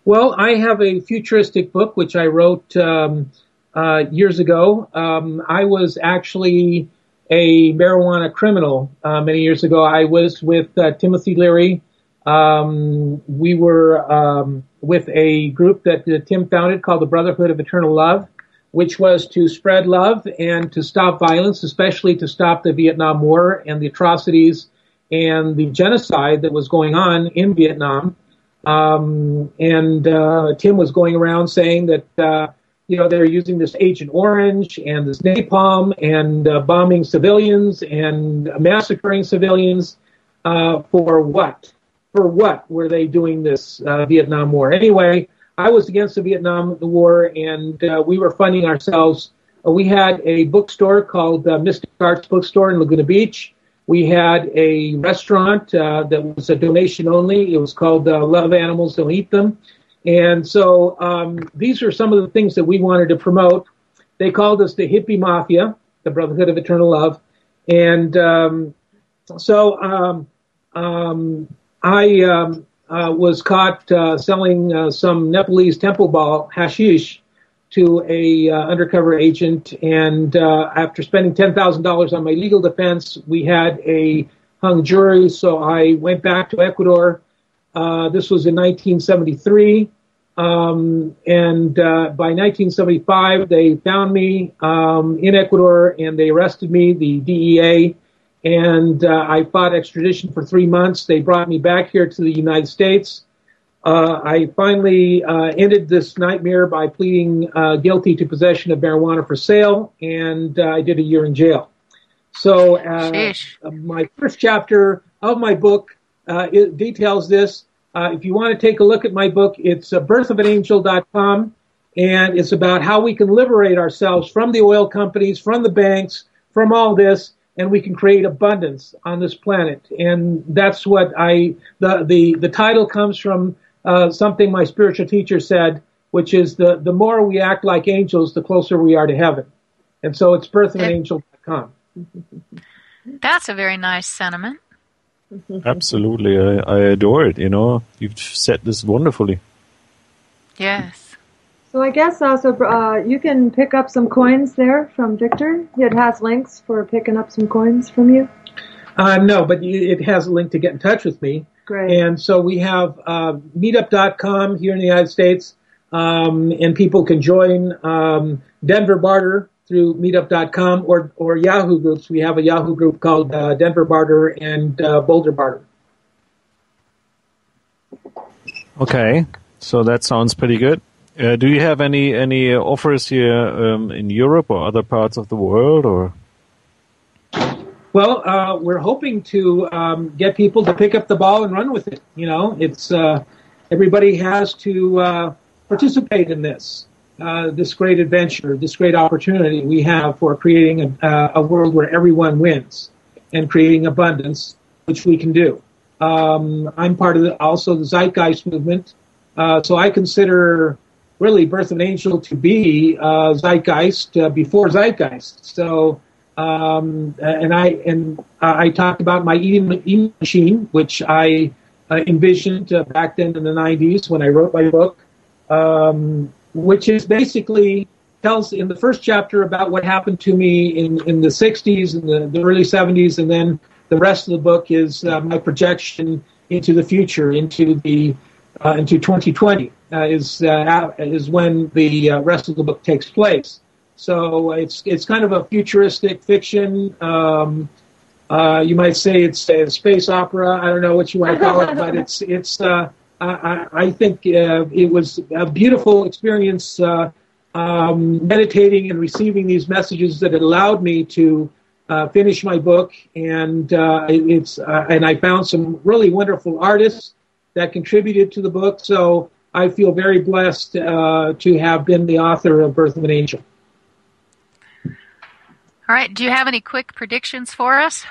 Well, I have a futuristic book which I wrote years ago. I was actually a marijuana criminal many years ago. I was with Timothy Leary. We were with a group that Tim founded called the Brotherhood of Eternal Love, which was to spread love and to stop violence, especially to stop the Vietnam War and the atrocities and the genocide that was going on in Vietnam. Tim was going around saying that, they're using this Agent Orange and this napalm and bombing civilians and massacring civilians. For what? For what were they doing this Vietnam War? Anyway, I was against the Vietnam War, and we were funding ourselves. We had a bookstore called Mystic Arts Bookstore in Laguna Beach. We had a restaurant that was a donation only. It was called Love Animals, Don't Eat Them. And so these are some of the things that we wanted to promote. They called us the Hippie Mafia, the Brotherhood of Eternal Love. And I was caught selling some Nepalese temple ball hashish to a undercover agent, and after spending $10,000 on my legal defense, we had a hung jury, so I went back to Ecuador. This was in 1973, and by 1975, they found me in Ecuador, and they arrested me, the DEA, and I fought extradition for 3 months. They brought me back here to the United States. I finally ended this nightmare by pleading guilty to possession of marijuana for sale, and I did a year in jail. So my first chapter of my book it details this. If you want to take a look at my book, it's birthofangel.com, and it's about how we can liberate ourselves from the oil companies, from the banks, from all this, and we can create abundance on this planet. And that's what the title comes from something my spiritual teacher said, which is the more we act like angels, the closer we are to heaven. And so it's birthofangel.com. That's a very nice sentiment. Absolutely. I adore it. You've said this wonderfully. Yes. So I guess also you can pick up some coins there from Victor. It has links for picking up some coins from you. No, but it has a link to get in touch with me. Great. And so we have meetup.com here in the United States, and people can join Denver Barter through meetup.com or Yahoo groups. We have a Yahoo group called Denver Barter and Boulder Barter. Okay, so that sounds pretty good. Do you have any offers here in Europe or other parts of the world, or? Well, we're hoping to get people to pick up the ball and run with it. It's everybody has to participate in this great adventure, this great opportunity we have for creating a world where everyone wins and creating abundance, which we can do. I'm part of also the Zeitgeist movement, so I consider really Birth of an Angel to be Zeitgeist before Zeitgeist. So. I talked about my eating machine, which I envisioned back then in the 90s when I wrote my book, which is basically tells in the first chapter about what happened to me in the 60s and the early 70s, and then the rest of the book is my projection into the future, into 2020 is when the rest of the book takes place. So it's kind of a futuristic fiction. You might say it's a space opera. I don't know what you want to call it, but I think it was a beautiful experience meditating and receiving these messages that it allowed me to finish my book. And and I found some really wonderful artists that contributed to the book. So I feel very blessed to have been the author of Birth of an Angel. All right. Do you have any quick predictions for us?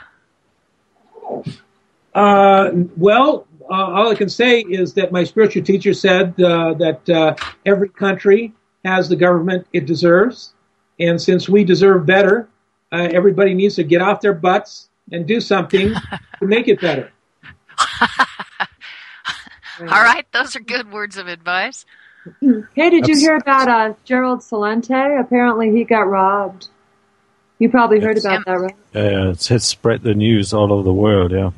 Well, all I can say is that my spiritual teacher said that every country has the government it deserves. And since we deserve better, everybody needs to get off their butts and do something to make it better. All right. Those are good words of advice. Hey, did you hear about Gerald Celente? Apparently he got robbed. You probably heard about that, right? Yeah, it's spread the news all over the world, yeah.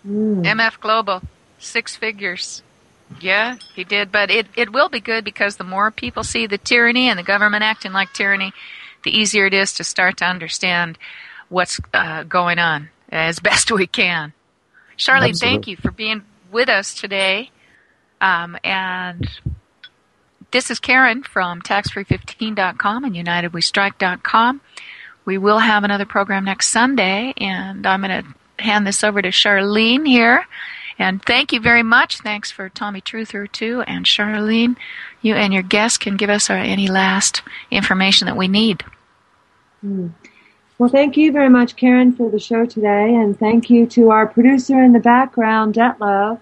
MF Global, 6 figures. Yeah, he did. But it will be good because the more people see the tyranny and the government acting like tyranny, the easier it is to start to understand what's going on as best we can. Sharlene, Absolutely. Thank you for being with us today. And this is Karen from taxfree15.com and UnitedWeStrike.com. We will have another program next Sunday, and I'm going to hand this over to Sharlene here. And thank you very much. Thanks for Tommy Truther, too. And Sharlene, you and your guests can give us any last information that we need. Well, thank you very much, Karen, for the show today, and thank you to our producer in the background, Detlev.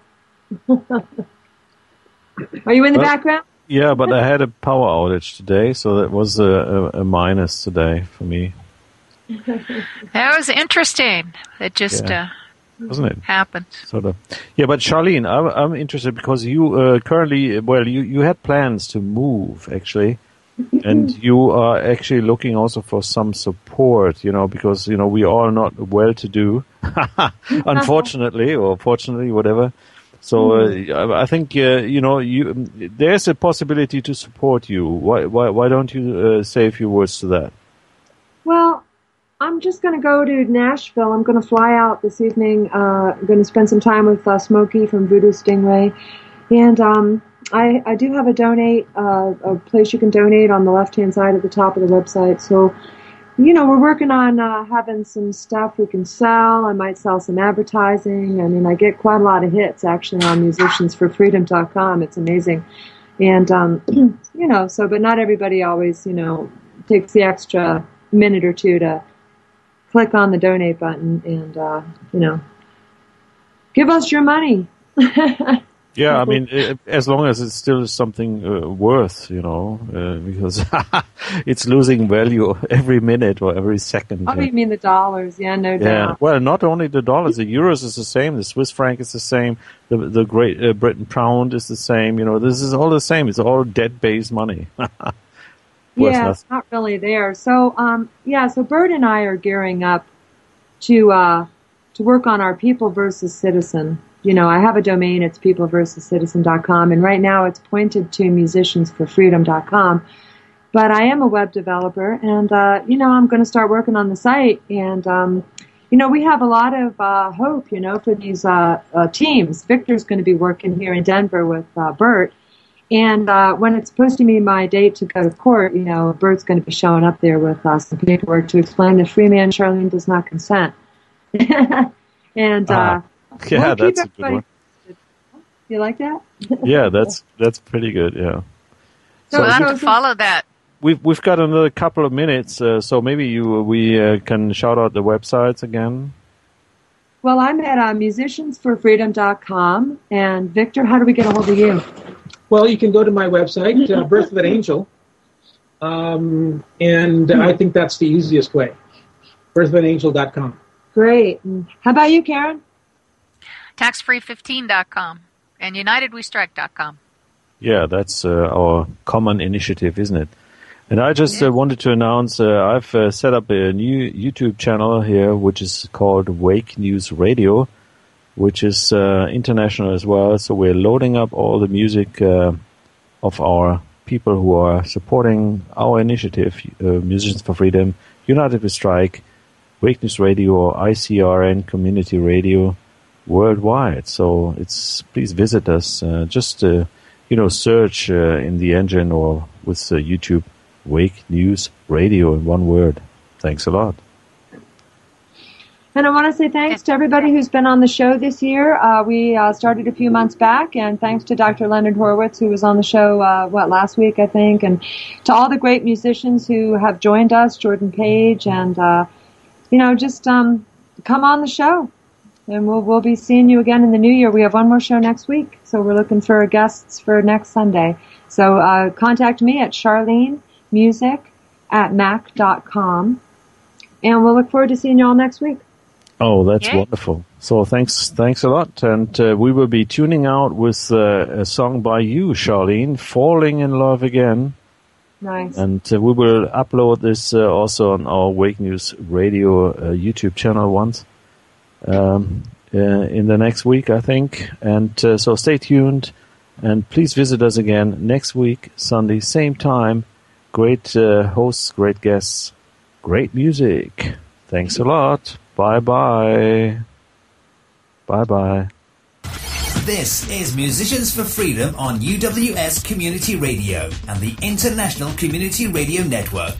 Are you in the background? Yeah, but I had a power outage today, so that was a minus today for me. That was interesting. It just wasn't it? happened. Sort of. Yeah, but Sharlene, I'm interested because you currently, you had plans to move, actually. And you are actually looking also for some support, because, we are not well-to-do, unfortunately, or fortunately, whatever. So I think, there's a possibility to support you. Why don't you say a few words to that? Well, I'm just going to go to Nashville. I'm going to fly out this evening. I'm going to spend some time with Smokey from Voodoo Stingray. And I do have a place you can donate on the left-hand side at the top of the website. So, we're working on having some stuff we can sell. I might sell some advertising. I mean, I get quite a lot of hits, actually, on musiciansforfreedom.com. It's amazing. And, but not everybody always, takes the extra minute or two to click on the donate button and, give us your money. Yeah, I mean, as long as it's still something worth, because it's losing value every minute or every second. Oh, you mean the dollars? Yeah, no doubt. Yeah, well, not only the dollars, the euros is the same, the Swiss franc is the same, the Great Britain pound is the same. This is all the same. It's all debt-based money. Yeah, it's not really there. So, so Burt and I are gearing up to work on our People versus Citizen. I have a domain, it's peopleversuscitizen.com, and right now it's pointed to musiciansforfreedom.com. But I am a web developer, and, I'm going to start working on the site. And, we have a lot of hope, for these teams. Victor's going to be working here in Denver with Burt. And when it's supposed to be my date to go to court, Burt's going to be showing up there with some paperwork to explain that free man Sharlene does not consent. And yeah, that's a good one. You like that? Yeah, that's pretty good. Yeah. So we'll have to follow that. We've got another couple of minutes, so maybe we can shout out the websites again. Well, I'm at musiciansforfreedom.com, and Victor, how do we get a hold of you? Well, you can go to my website, Birth of an Angel, and I think that's the easiest way. birthofanangel.com. Great. How about you, Karen? Taxfree15.com and UnitedWeStrike.com. Yeah, that's our common initiative, isn't it? And I just wanted to announce I've set up a new YouTube channel here, which is called Wake News Radio, which is international as well. So we're loading up all the music of our people who are supporting our initiative, Musicians for Freedom, United We Strike, Wake News Radio, or ICRN Community Radio worldwide. So please visit us. Just search in the engine or with YouTube Wake News Radio in one word. Thanks a lot. And I want to say thanks to everybody who's been on the show this year. We started a few months back, and thanks to Dr. Leonard Horowitz, who was on the show, last week, I think, and to all the great musicians who have joined us, Jordan Page, and, just come on the show. And we'll be seeing you again in the new year. We have one more show next week, so we're looking for guests for next Sunday. So contact me at charlenemusic@mac.com, and we'll look forward to seeing you all next week. Oh, that's wonderful. So thanks a lot. And we will be tuning out with a song by you, Sharlene, Falling in Love Again. Nice. And we will upload this also on our Wake News Radio YouTube channel once. In the next week, I think. And so stay tuned, and please visit us again next week, Sunday, same time. Great hosts, great guests, great music. Thanks a lot. Bye-bye. Bye-bye. This is Musicians for Freedom on UWS Community Radio and the International Community Radio Network.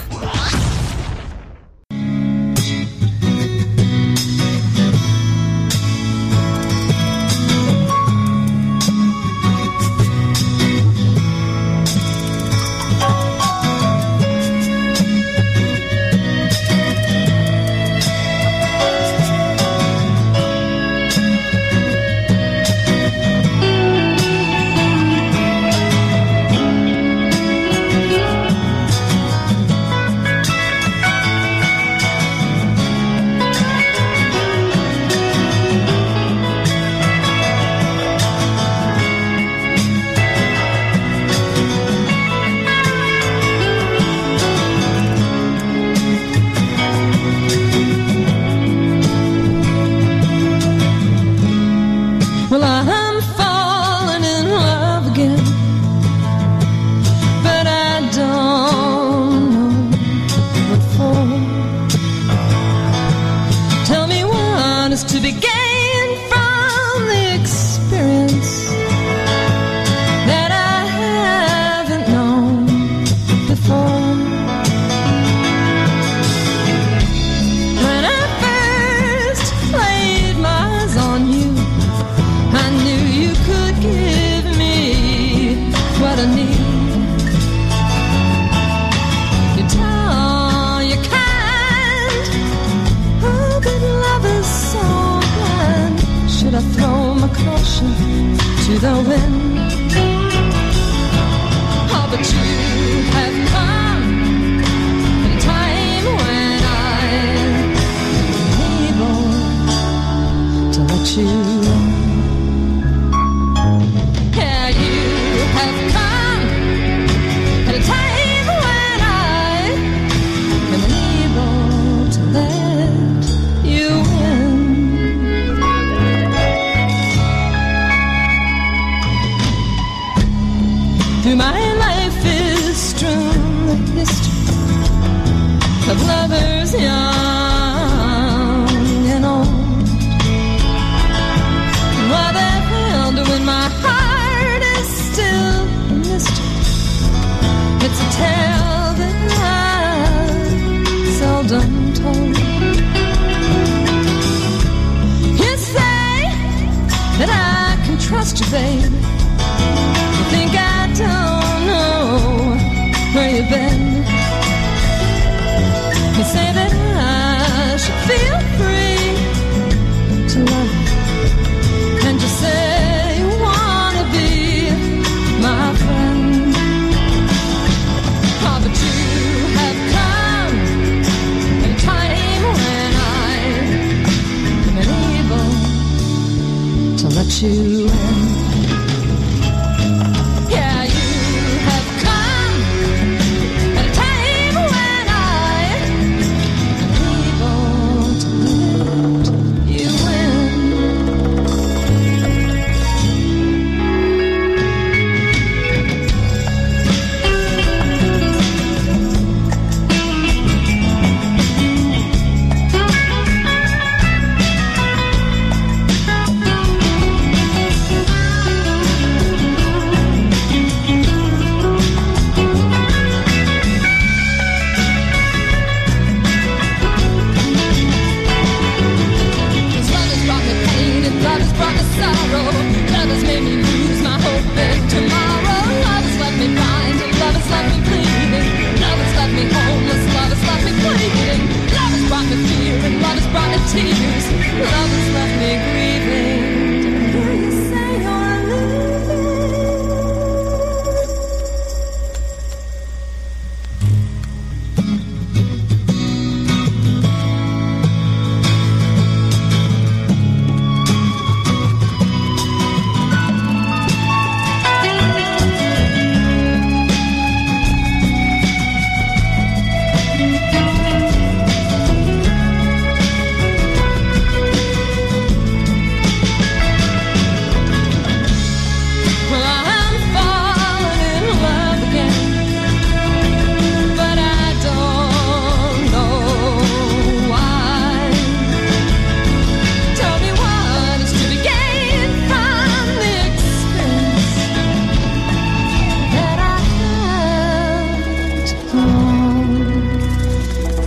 through my life is strewn with history of lovers young and old. Why the hell do when my heart is still a mystery? It's a tale that I've seldom told. You say that I can trust you, babe. You think I don't know where you've been. You say that I should feel free to love you. And you say you wanna be my friend. Oh, but you have come in a time when I'm unable to let you in. Yeah, you have come at a time when I'm unable to let you in. Love has brought me sorrow. Love has made me lose my hope in tomorrow. Love has left me blind and love has left me bleeding. Love has left me homeless, love has left me bleeding. Love has brought me fear and love has brought me tears. Love has left me grieving. Do you say you're leaving?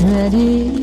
Ready